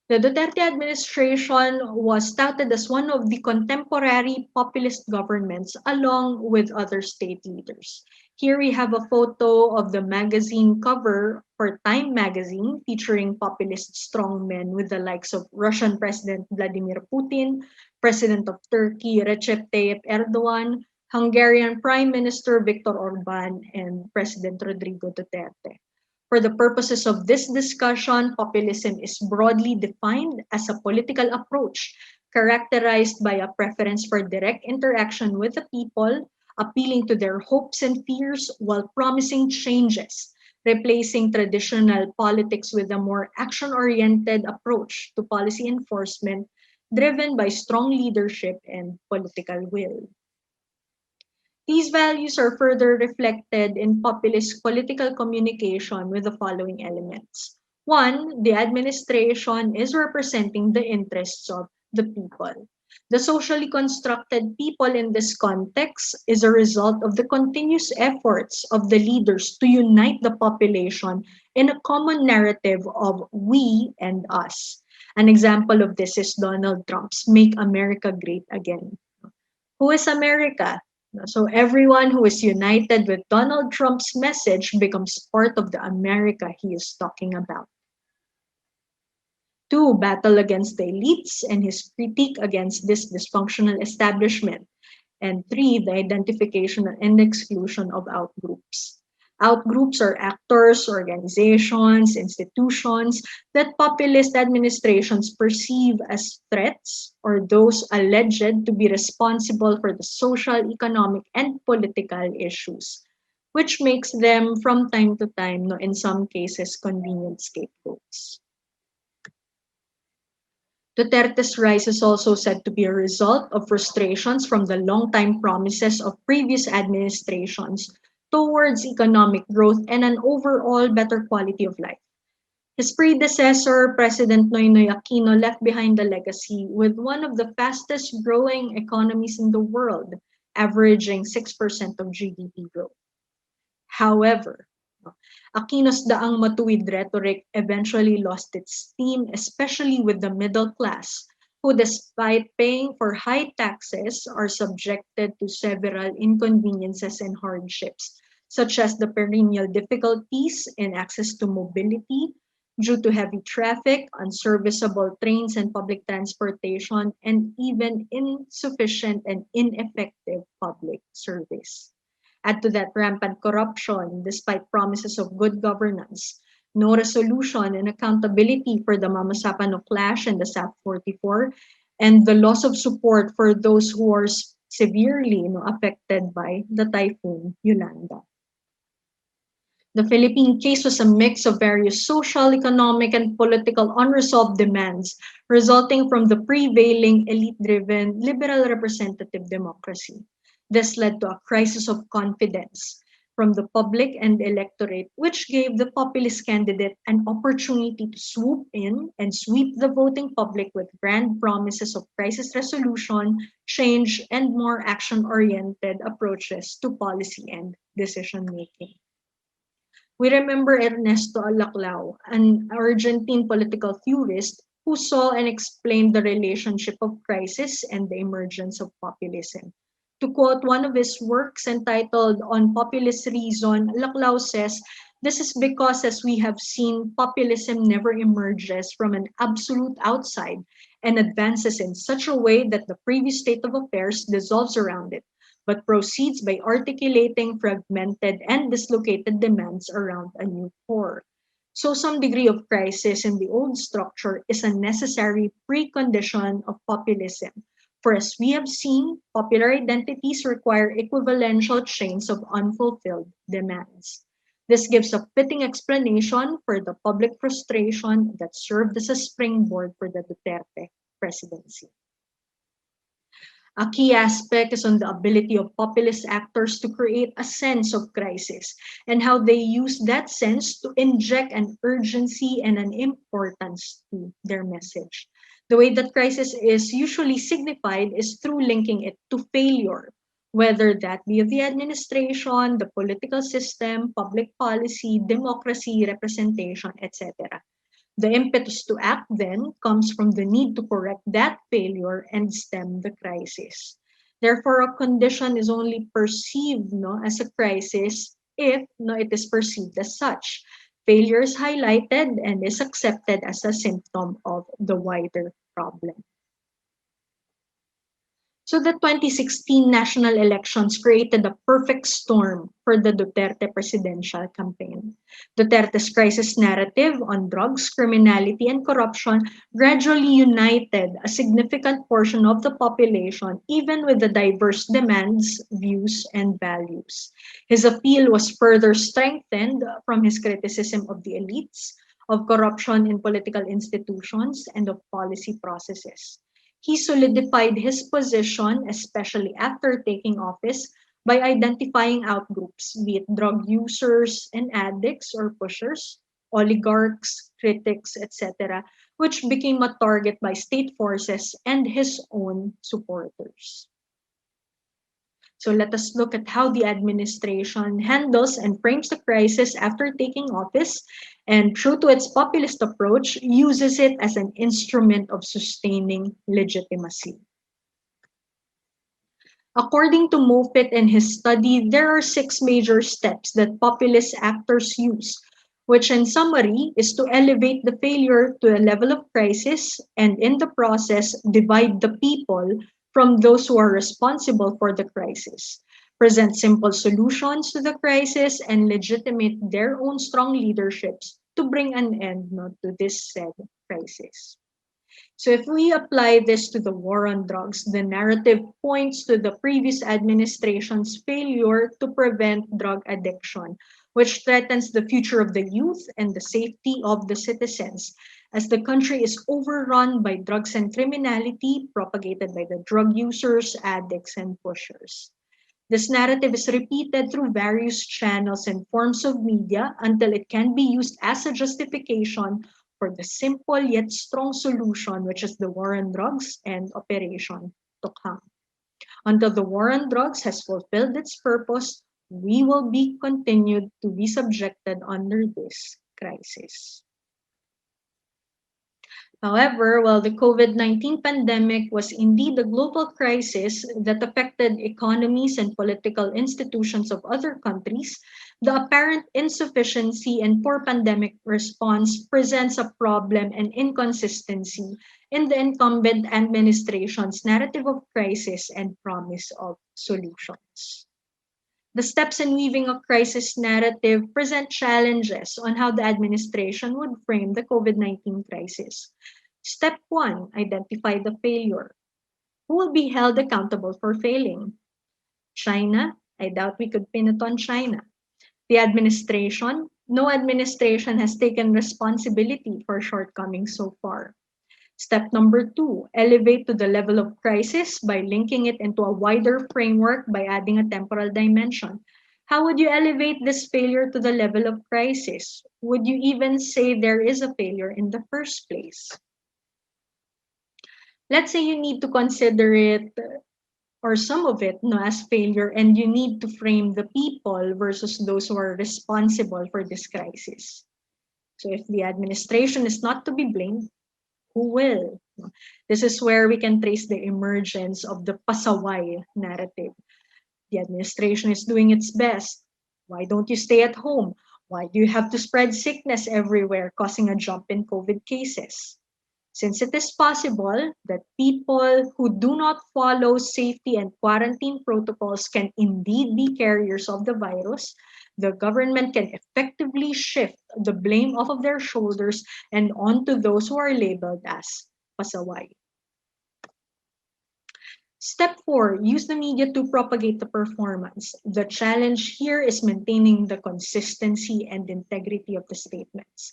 The Duterte administration was touted as one of the contemporary populist governments along with other state leaders. Here we have a photo of the magazine cover for Time magazine featuring populist strongmen with the likes of Russian President Vladimir Putin, President of Turkey Recep Tayyip Erdogan, Hungarian Prime Minister Viktor Orban, and President Rodrigo Duterte. For the purposes of this discussion, populism is broadly defined as a political approach characterized by a preference for direct interaction with the people, appealing to their hopes and fears while promising changes, replacing traditional politics with a more action-oriented approach to policy enforcement driven by strong leadership and political will. These values are further reflected in populist political communication with the following elements. One, the administration is representing the interests of the people. The socially constructed people in this context is a result of the continuous efforts of the leaders to unite the population in a common narrative of we and us. An example of this is Donald Trump's Make America Great Again. Who is America? So everyone who is united with Donald Trump's message becomes part of the America he is talking about. Two, battle against the elites and his critique against this dysfunctional establishment. And three, the identification and exclusion of outgroups. Outgroups are actors, organizations, institutions that populist administrations perceive as threats or those alleged to be responsible for the social, economic, and political issues, which makes them from time to time, no, in some cases, convenient scapegoats. Duterte's rise is also said to be a result of frustrations from the long-time promises of previous administrations towards economic growth and an overall better quality of life. His predecessor, President Noynoy Aquino, left behind a legacy with one of the fastest growing economies in the world, averaging 6% of GDP growth. However, Aquino's daang matuwid rhetoric eventually lost its steam, especially with the middle class, who despite paying for high taxes are subjected to several inconveniences and hardships, such as the perennial difficulties in access to mobility due to heavy traffic, unserviceable trains and public transportation, and even insufficient and ineffective public service. Add to that rampant corruption, despite promises of good governance, no resolution and accountability for the Mamasapano clash and the SAP 44, and the loss of support for those who are severely affected by the Typhoon Yolanda. The Philippine case was a mix of various social, economic, and political unresolved demands resulting from the prevailing elite-driven liberal representative democracy. This led to a crisis of confidence from the public and electorate, which gave the populist candidate an opportunity to swoop in and sweep the voting public with grand promises of crisis resolution, change, and more action-oriented approaches to policy and decision-making. We remember Ernesto Alaclao, an Argentine political theorist who saw and explained the relationship of crisis and the emergence of populism. To quote one of his works entitled On Populist Reason, Laclau says, "This is because, as we have seen, populism never emerges from an absolute outside and advances in such a way that the previous state of affairs dissolves around it, but proceeds by articulating fragmented and dislocated demands around a new core. So some degree of crisis in the old structure is a necessary precondition of populism. For as we have seen, popular identities require equivalential chains of unfulfilled demands. This gives a fitting explanation for the public frustration that served as a springboard for the Duterte presidency. A key aspect is on the ability of populist actors to create a sense of crisis and how they use that sense to inject an urgency and an importance to their message. The way that crisis is usually signified is through linking it to failure, whether that be of the administration, the political system, public policy, democracy, representation, etc. The impetus to act then comes from the need to correct that failure and stem the crisis. Therefore, a condition is only perceived as a crisis if it is perceived as such. Failure is highlighted and is accepted as a symptom of the wider problem. So the 2016 national elections created a perfect storm for the Duterte presidential campaign. Duterte's crisis narrative on drugs, criminality, and corruption gradually united a significant portion of the population, even with the diverse demands, views, and values. His appeal was further strengthened from his criticism of the elites, of corruption in political institutions, and of policy processes. He solidified his position, especially after taking office, by identifying outgroups, be it drug users and addicts or pushers, oligarchs, critics, etc., which became a target by state forces and his own supporters. So let us look at how the administration handles and frames the crisis after taking office, and true to its populist approach, uses it as an instrument of sustaining legitimacy. According to Moffitt in his study, there are 6 major steps that populist actors use, which in summary is to elevate the failure to a level of crisis and in the process divide the people from those who are responsible for the crisis, present simple solutions to the crisis, and legitimate their own strong leaderships to bring an end to this said crisis. So if we apply this to the war on drugs, the narrative points to the previous administration's failure to prevent drug addiction, which threatens the future of the youth and the safety of the citizens, as the country is overrun by drugs and criminality propagated by the drug users, addicts, and pushers. This narrative is repeated through various channels and forms of media until it can be used as a justification for the simple yet strong solution, which is the war on drugs and Operation Tukhang. Until the war on drugs has fulfilled its purpose, we will be continued to be subjected under this crisis. However, while the COVID-19 pandemic was indeed a global crisis that affected economies and political institutions of other countries, the apparent insufficiency and poor pandemic response presents a problem and inconsistency in the incumbent administration's narrative of crisis and promise of solutions. The steps in weaving a crisis narrative present challenges on how the administration would frame the COVID-19 crisis. Step 1, identify the failure. Who will be held accountable for failing? China? I doubt we could pin it on China. The administration? No administration has taken responsibility for shortcomings so far. Step number 2, elevate to the level of crisis by linking it into a wider framework by adding a temporal dimension. How would you elevate this failure to the level of crisis? Would you even say there is a failure in the first place? Let's say you need to consider it or some of it as failure, and you need to frame the people versus those who are responsible for this crisis. So if the administration is not to be blamed, who will? This is where we can trace the emergence of the pasaway narrative. The administration is doing its best. Why don't you stay at home? Why do you have to spread sickness everywhere, causing a jump in COVID cases? Since it is possible that people who do not follow safety and quarantine protocols can indeed be carriers of the virus, the government can effectively shift the blame off of their shoulders and onto those who are labeled as pasaway. Step 4, use the media to propagate the performance. The challenge here is maintaining the consistency and integrity of the statements.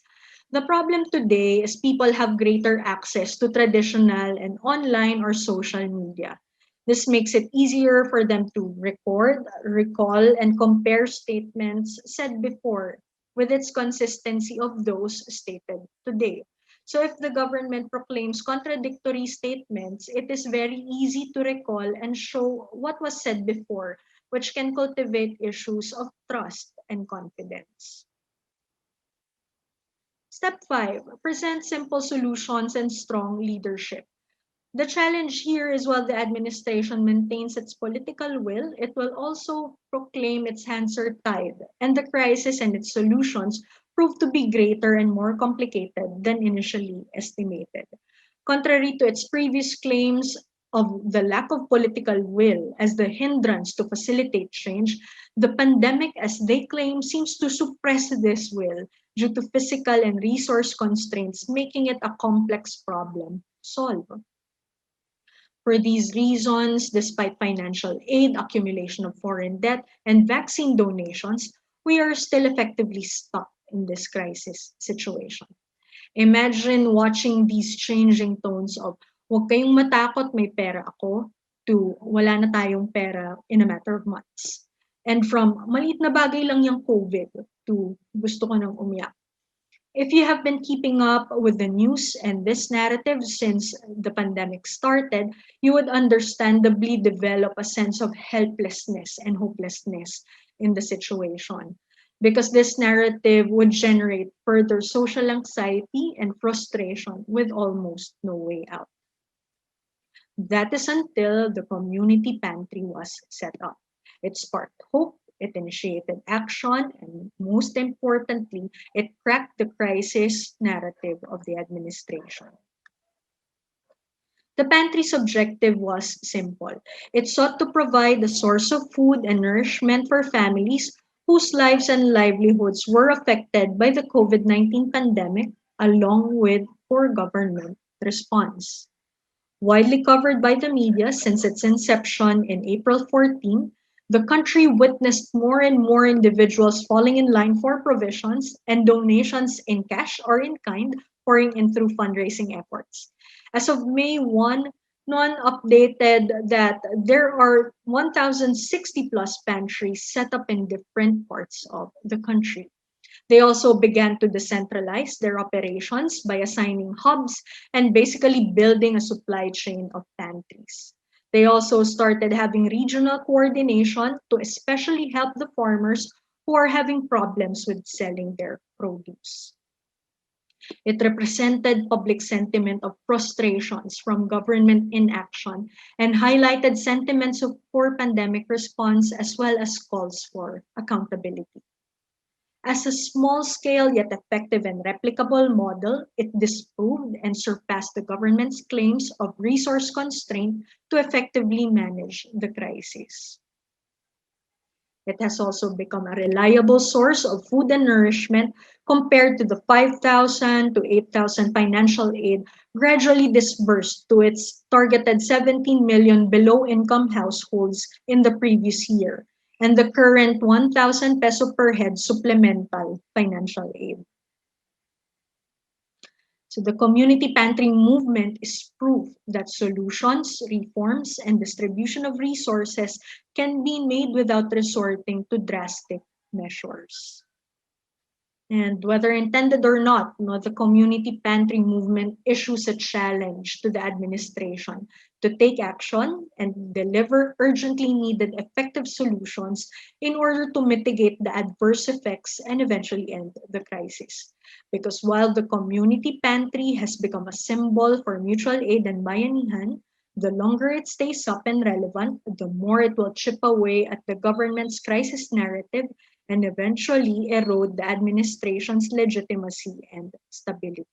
The problem today is people have greater access to traditional and online or social media. This makes it easier for them to record, recall, and compare statements said before with its consistency of those stated today. So if the government proclaims contradictory statements, it is very easy to recall and show what was said before, which can cultivate issues of trust and confidence. Step 5, present simple solutions and strong leadership. The challenge here is while the administration maintains its political will, it will also proclaim its hands are tied, and the crisis and its solutions prove to be greater and more complicated than initially estimated. Contrary to its previous claims of the lack of political will as the hindrance to facilitate change, the pandemic, as they claim, seems to suppress this will due to physical and resource constraints, making it a complex problem to solve. For these reasons, despite financial aid, accumulation of foreign debt, and vaccine donations, we are still effectively stuck in this crisis situation. Imagine watching these changing tones of "Huwag kayong matakot, may pera ako," to "Wala na tayong pera" in a matter of months. And from "Maliit na bagay lang yung COVID" to "Gusto ko nang umiyak." If you have been keeping up with the news and this narrative since the pandemic started, you would understandably develop a sense of helplessness and hopelessness in the situation, because this narrative would generate further social anxiety and frustration with almost no way out. That is until the community pantry was set up. It sparked hope, it initiated action, and most importantly, it cracked the crisis narrative of the administration. The pantry's objective was simple. It sought to provide a source of food and nourishment for families whose lives and livelihoods were affected by the COVID-19 pandemic, along with poor government response. Widely covered by the media since its inception in April 14, the country witnessed more and more individuals falling in line for provisions and donations in cash or in kind pouring in through fundraising efforts. As of May 1, NON updated that there are 1,060 plus pantries set up in different parts of the country. They also began to decentralize their operations by assigning hubs and basically building a supply chain of pantries. They also started having regional coordination to especially help the farmers who are having problems with selling their produce. It represented public sentiment of frustrations from government inaction and highlighted sentiments of poor pandemic response as well as calls for accountability. As a small-scale yet effective and replicable model, it disproved and surpassed the government's claims of resource constraint to effectively manage the crisis. It has also become a reliable source of food and nourishment compared to the 5,000 to 8,000 financial aid gradually disbursed to its targeted 17 million below-income households in the previous year, and the current 1,000 peso per head supplemental financial aid. So the community pantry movement is proof that solutions, reforms, and distribution of resources can be made without resorting to drastic measures. And whether intended or not, the community pantry movement issues a challenge to the administration to take action and deliver urgently needed effective solutions in order to mitigate the adverse effects and eventually end the crisis. Because while the community pantry has become a symbol for mutual aid and bayanihan, the longer it stays up and relevant, the more it will chip away at the government's crisis narrative and eventually erode the administration's legitimacy and stability.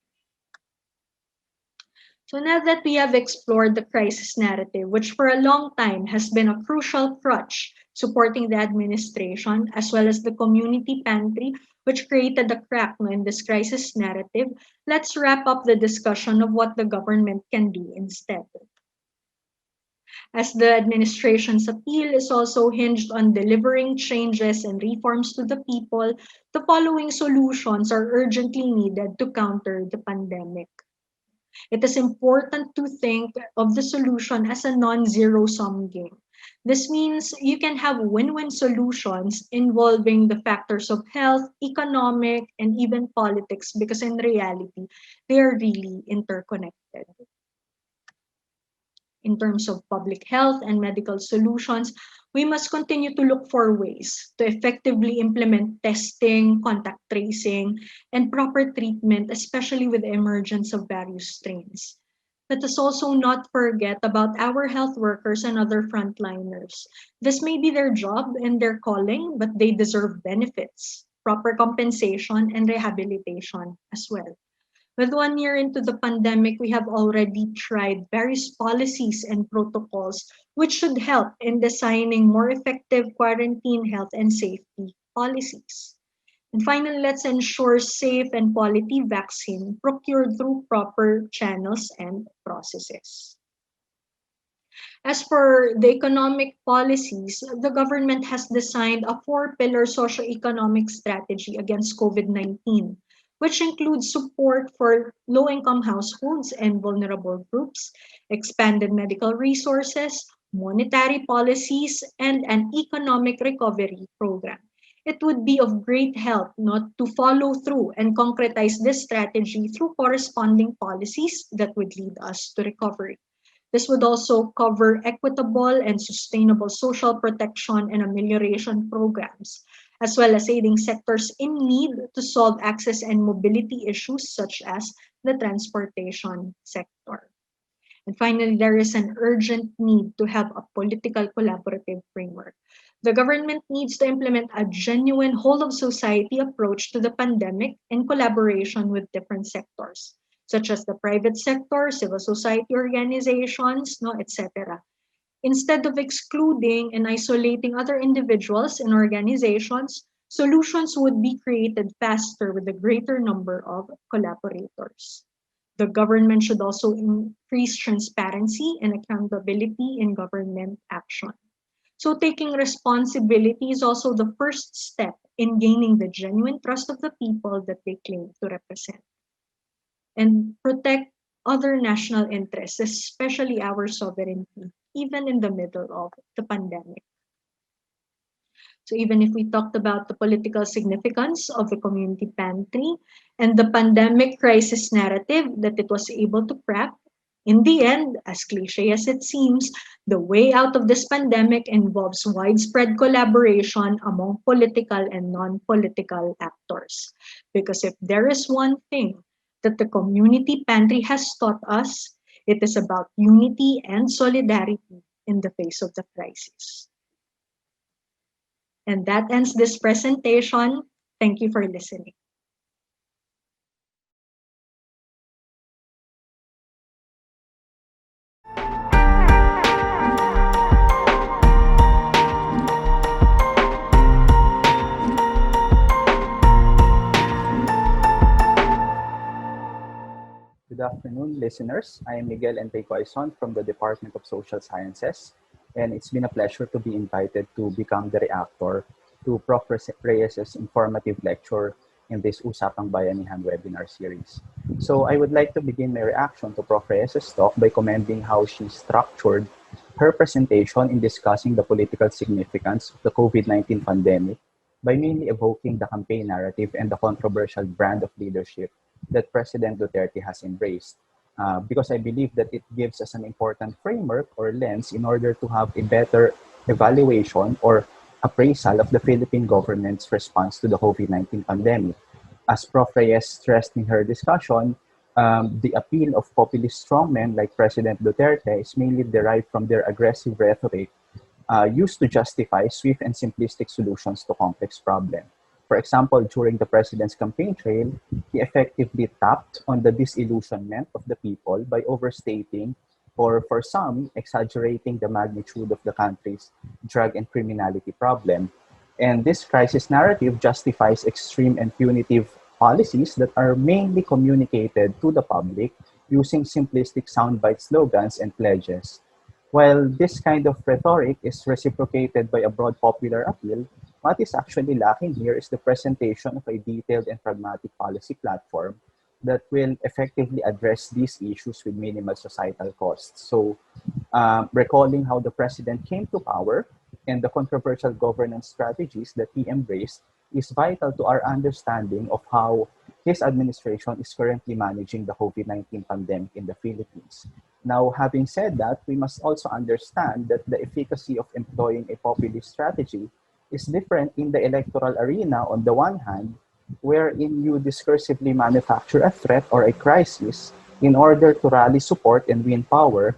So now that we have explored the crisis narrative, which for a long time has been a crucial crutch supporting the administration, as well as the community pantry, which created a crack in this crisis narrative, let's wrap up the discussion of what the government can do instead. As the administration's appeal is also hinged on delivering changes and reforms to the people, the following solutions are urgently needed to counter the pandemic. It is important to think of the solution as a non-zero sum game. This means you can have win-win solutions involving the factors of health, economic, and even politics, because in reality, they are really interconnected. In terms of public health and medical solutions, we must continue to look for ways to effectively implement testing, contact tracing, and proper treatment, especially with the emergence of various strains. Let us also not forget about our health workers and other frontliners. This may be their job and their calling, but they deserve benefits, proper compensation, and rehabilitation as well. With 1 year into the pandemic, we have already tried various policies and protocols which should help in designing more effective quarantine health and safety policies. And finally, let's ensure safe and quality vaccine procured through proper channels and processes. As for the economic policies, the government has designed a 4-pillar socio-economic strategy against COVID-19, which includes support for low-income households and vulnerable groups, expanded medical resources, monetary policies, and an economic recovery program. it would be of great help not to follow through and concretize this strategy through corresponding policies that would lead us to recovery. This would also cover equitable and sustainable social protection and amelioration programs, as well as aiding sectors in need to solve access and mobility issues such as the transportation sector. And finally, there is an urgent need to have a political collaborative framework. The government needs to implement a genuine whole of society approach to the pandemic in collaboration with different sectors, such as the private sector, civil society organizations, no, etc. Instead of excluding and isolating other individuals and organizations, solutions would be created faster with a greater number of collaborators. The government should also increase transparency and accountability in government action. So taking responsibility is also the first step in gaining the genuine trust of the people that they claim to represent. And protect other national interests, especially our sovereignty, even in the middle of the pandemic. So even if we talked about the political significance of the community pantry and the pandemic crisis narrative that it was able to crack, in the end, as cliche as it seems, the way out of this pandemic involves widespread collaboration among political and non-political actors. Because if there is one thing that the community pantry has taught us, it is about unity and solidarity in the face of the crisis. And that ends this presentation. Thank you for listening. Good afternoon, listeners. I am Miguel Enrico Ayson from the Department of Social Sciences, and it's been a pleasure to be invited to become the reactor to Prof. Reyes' informative lecture in this Usapang Bayanihan webinar series. So I would like to begin my reaction to Prof. Reyes' talk by commending how she structured her presentation in discussing the political significance of the COVID-19 pandemic by mainly evoking the campaign narrative and the controversial brand of leadership that President Duterte has embraced. Because I believe that it gives us an important framework or lens in order to have a better evaluation or appraisal of the Philippine government's response to the COVID-19 pandemic. As Prof. Reyes stressed in her discussion, the appeal of populist strongmen like President Duterte is mainly derived from their aggressive rhetoric used to justify swift and simplistic solutions to complex problems. For example, during the president's campaign trail, he effectively tapped on the disillusionment of the people by overstating or, for some, exaggerating the magnitude of the country's drug and criminality problem. And this crisis narrative justifies extreme and punitive policies that are mainly communicated to the public using simplistic soundbite slogans and pledges. While this kind of rhetoric is reciprocated by a broad popular appeal, what is actually lacking here is the presentation of a detailed and pragmatic policy platform that will effectively address these issues with minimal societal costs. So, recalling how the president came to power and the controversial governance strategies that he embraced is vital to our understanding of how his administration is currently managing the COVID-19 pandemic in the Philippines. Now, having said that, we must also understand that the efficacy of employing a populist strategy is different in the electoral arena on the one hand, wherein you discursively manufacture a threat or a crisis in order to rally support and win power,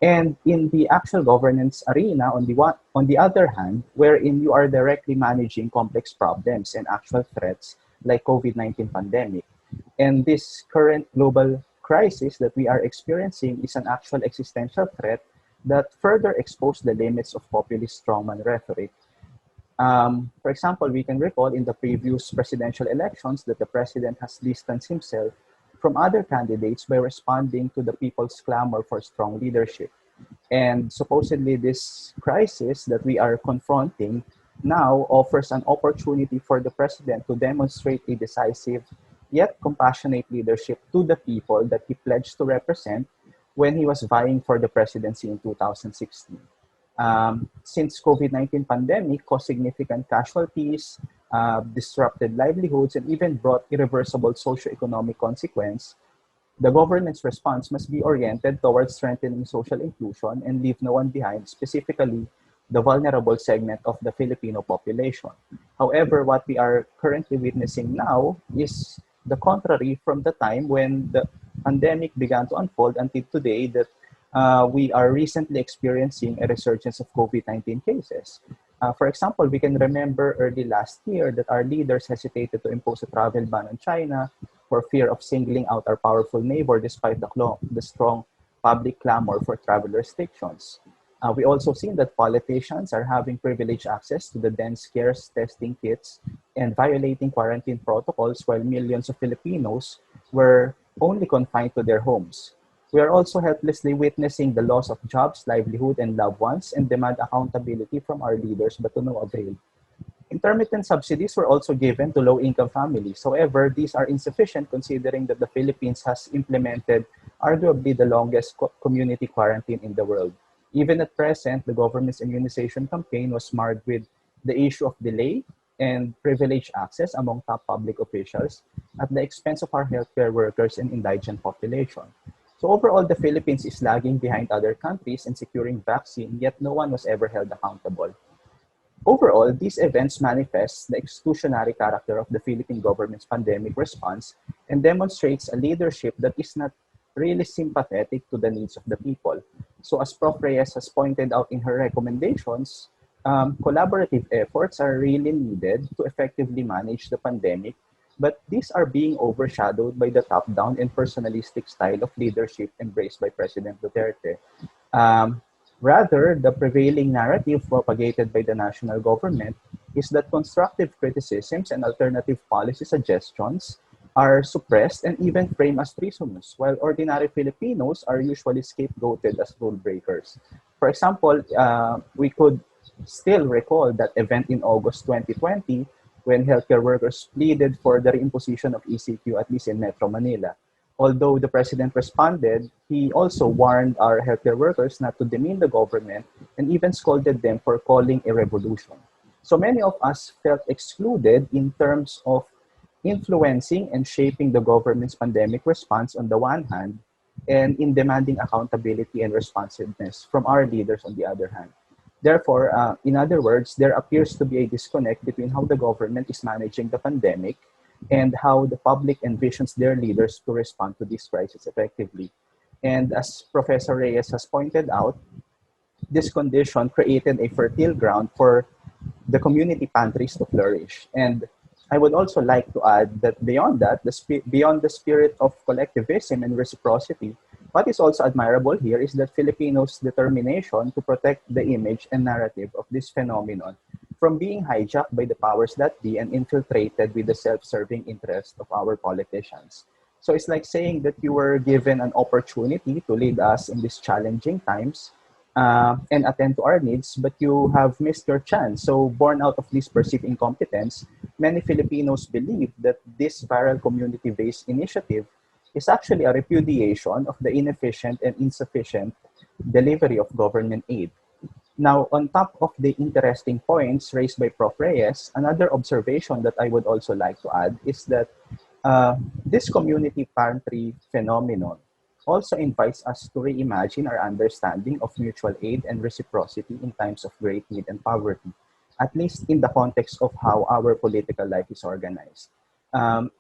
and in the actual governance arena on the other hand, wherein you are directly managing complex problems and actual threats like COVID-19 pandemic. And this current global crisis that we are experiencing is an actual existential threat that further exposed the limits of populist strongman rhetoric. For example, we can recall in the previous presidential elections that the president has distanced himself from other candidates by responding to the people's clamor for strong leadership. And supposedly this crisis that we are confronting now offers an opportunity for the president to demonstrate a decisive yet compassionate leadership to the people that he pledged to represent when he was vying for the presidency in 2016. Since COVID-19 pandemic caused significant casualties, disrupted livelihoods, and even brought irreversible socioeconomic consequence, the government's response must be oriented towards strengthening social inclusion and leave no one behind, specifically the vulnerable segment of the Filipino population. However, what we are currently witnessing now is the contrary from the time when the pandemic began to unfold until today, that we are recently experiencing a resurgence of COVID-19 cases. For example, we can remember early last year that our leaders hesitated to impose a travel ban on China for fear of singling out our powerful neighbor despite the strong public clamor for travel restrictions. We also seen that politicians are having privileged access to the then scarce testing kits and violating quarantine protocols, while millions of Filipinos were only confined to their homes. We are also helplessly witnessing the loss of jobs, livelihood, and loved ones, and demand accountability from our leaders, but to no avail. Intermittent subsidies were also given to low-income families. However, these are insufficient considering that the Philippines has implemented arguably the longest community quarantine in the world. Even at present, the government's immunization campaign was marred with the issue of delay and privileged access among top public officials at the expense of our healthcare workers and indigent population. So overall, the Philippines is lagging behind other countries in securing vaccine, yet no one was ever held accountable. Overall, these events manifest the exclusionary character of the Philippine government's pandemic response and demonstrates a leadership that is not really sympathetic to the needs of the people. So as Prof. Reyes has pointed out in her recommendations, collaborative efforts are really needed to effectively manage the pandemic, but these are being overshadowed by the top-down and personalistic style of leadership embraced by President Duterte. Rather, the prevailing narrative propagated by the national government is that constructive criticisms and alternative policy suggestions are suppressed and even framed as treasonous, while ordinary Filipinos are usually scapegoated as rule breakers. For example, we could still recall that event in August 2020 when healthcare workers pleaded for the reimposition of ECQ, at least in Metro Manila. Although the president responded, he also warned our healthcare workers not to demean the government and even scolded them for calling a revolution. So many of us felt excluded in terms of influencing and shaping the government's pandemic response on the one hand, and in demanding accountability and responsiveness from our leaders on the other hand. Therefore, in other words, there appears to be a disconnect between how the government is managing the pandemic and how the public envisions their leaders to respond to this crisis effectively. And as Professor Reyes has pointed out, this condition created a fertile ground for the community pantries to flourish. And I would also like to add that beyond that, beyond the spirit of collectivism and reciprocity, what is also admirable here is that Filipinos' determination to protect the image and narrative of this phenomenon from being hijacked by the powers that be and infiltrated with the self-serving interest of our politicians. So it's like saying that you were given an opportunity to lead us in these challenging times and attend to our needs, but you have missed your chance. So born out of this perceived incompetence, many Filipinos believe that this viral community-based initiative is actually a repudiation of the inefficient and insufficient delivery of government aid. Now, on top of the interesting points raised by Prof. Reyes, another observation that I would also like to add is that this community pantry phenomenon also invites us to reimagine our understanding of mutual aid and reciprocity in times of great need and poverty, at least in the context of how our political life is organized.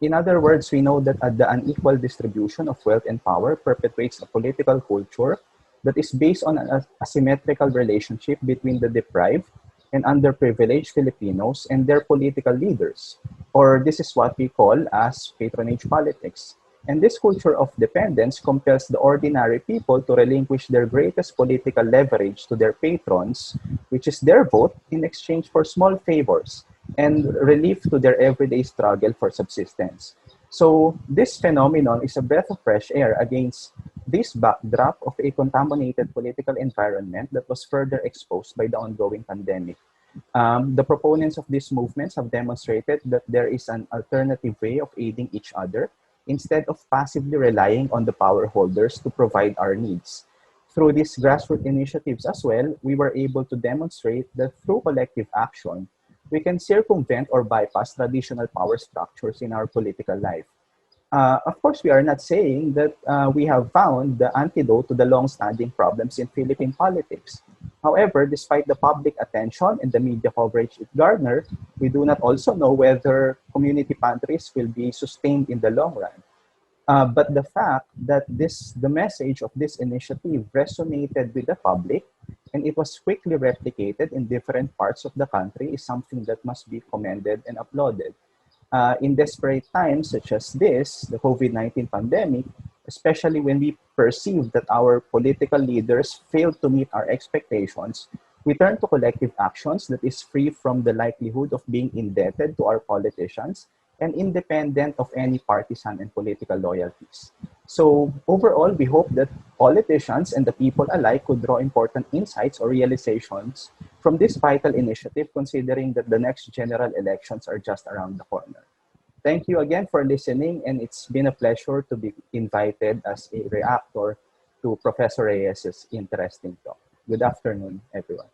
In other words, we know that the unequal distribution of wealth and power perpetuates a political culture that is based on an asymmetrical relationship between the deprived and underprivileged Filipinos and their political leaders, or this is what we call as patronage politics. And this culture of dependence compels the ordinary people to relinquish their greatest political leverage to their patrons, which is their vote, in exchange for small favors and relief to their everyday struggle for subsistence. So this phenomenon is a breath of fresh air against this backdrop of a contaminated political environment that was further exposed by the ongoing pandemic. The proponents of these movements have demonstrated that there is an alternative way of aiding each other instead of passively relying on the power holders to provide our needs. Through these grassroots initiatives as well, we were able to demonstrate that through collective action, we can circumvent or bypass traditional power structures in our political life. Of course, we are not saying that we have found the antidote to the long-standing problems in Philippine politics. However, despite the public attention and the media coverage it garnered, we do not also know whether community pantries will be sustained in the long run. But the fact that the message of this initiative resonated with the public and it was quickly replicated in different parts of the country is something that must be commended and applauded. In desperate times such as this, the COVID-19 pandemic, especially when we perceive that our political leaders failed to meet our expectations, we turn to collective actions that is free from the likelihood of being indebted to our politicians and independent of any partisan and political loyalties. So overall, we hope that politicians and the people alike could draw important insights or realizations from this vital initiative, considering that the next general elections are just around the corner. Thank you again for listening, and it's been a pleasure to be invited as a reactor to Professor Reyes' interesting talk. Good afternoon, everyone.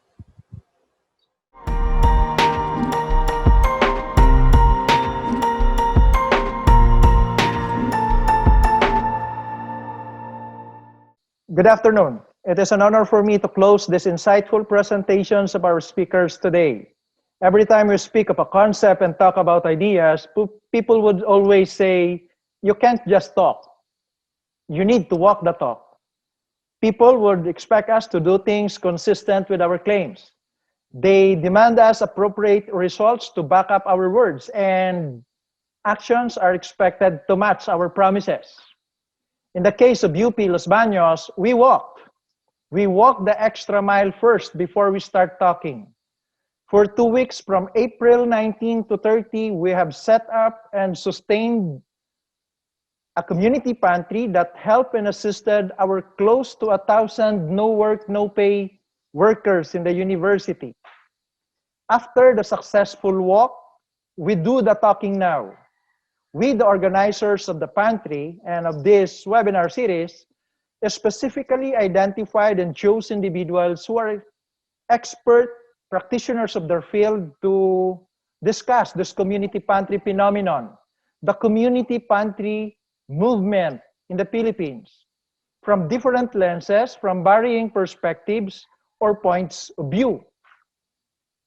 Good afternoon. It is an honor for me to close these insightful presentations of our speakers today. Every time we speak of a concept and talk about ideas, people would always say, you can't just talk. You need to walk the talk. People would expect us to do things consistent with our claims. They demand us appropriate results to back up our words, and actions are expected to match our promises. In the case of UP Los Baños, we walked. We walked the extra mile first before we start talking. For 2 weeks from April 19 to 30, we have set up and sustained a community pantry that helped and assisted our close to 1,000 no work, no pay workers in the university. After the successful walk, we do the talking now. We, the organizers of the pantry and of this webinar series, specifically identified and chose individuals who are expert practitioners of their field to discuss this community pantry phenomenon, the community pantry movement in the Philippines, from different lenses, from varying perspectives or points of view.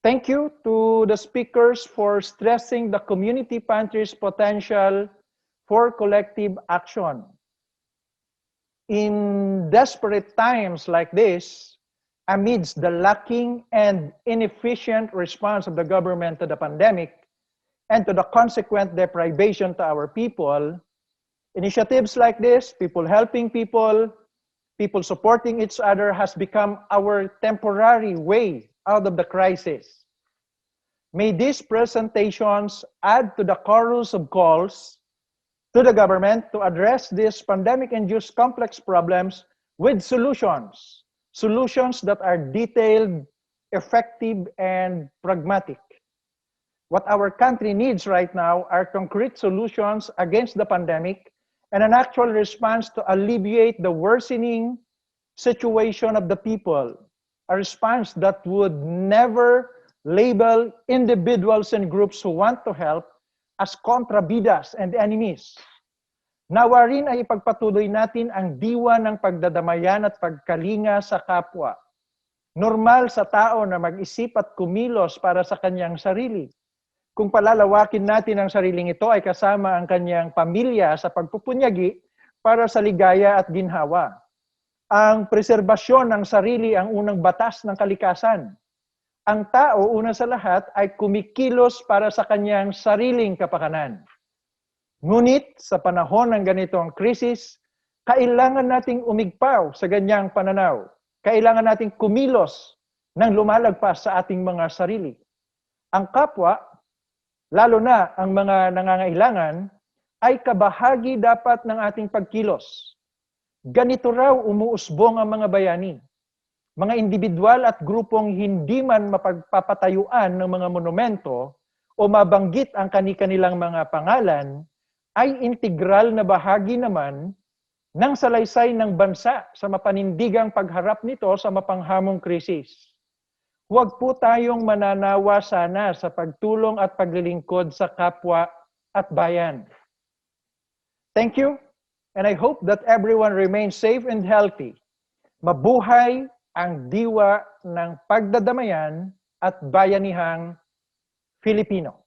Thank you to the speakers for stressing the community pantry's potential for collective action. In desperate times like this, amidst the lacking and inefficient response of the government to the pandemic and to the consequent deprivation to our people, initiatives like this, people helping people, people supporting each other has become our temporary way out of the crisis. May these presentations add to the chorus of calls to the government to address these pandemic-induced complex problems with solutions that are detailed, effective, and pragmatic. What our country needs right now are concrete solutions against the pandemic and an actual response to alleviate the worsening situation of the people, a response that would never label individuals and groups who want to help as kontrabidas and enemies. Nawa rin ay ipagpatuloy natin ang diwa ng pagdadamayan at pagkalinga sa kapwa. Normal sa tao na mag-isip at kumilos para sa kanyang sarili. Kung palalawakin natin ang sariling ito ay kasama ang kanyang pamilya sa pagpupunyagi para sa ligaya at ginhawa. Ang preserbasyon ng sarili ang unang batas ng kalikasan. Ang tao, una sa lahat, ay kumikilos para sa kanyang sariling kapakanan. Ngunit sa panahon ng ganitong krisis, kailangan nating umigpaw sa ganyang pananaw. Kailangan nating kumilos ng lumalagpas sa ating mga sarili. Ang kapwa, lalo na ang mga nangangailangan, ay kabahagi dapat ng ating pagkilos. Ganito raw umuusbong ang mga bayani. Mga individual at grupong hindi man mapagpapatayuan ng mga monumento o mabanggit ang kani-kanilang mga pangalan, ay integral na bahagi naman ng salaysay ng bansa sa mapanindigang pagharap nito sa mapanghamong krisis. Huwag po tayong mananawa sana sa pagtulong at paglilingkod sa kapwa at bayan. Thank you, and I hope that everyone remains safe and healthy. Mabuhay ang diwa ng pagdadamayan at bayanihang Filipino.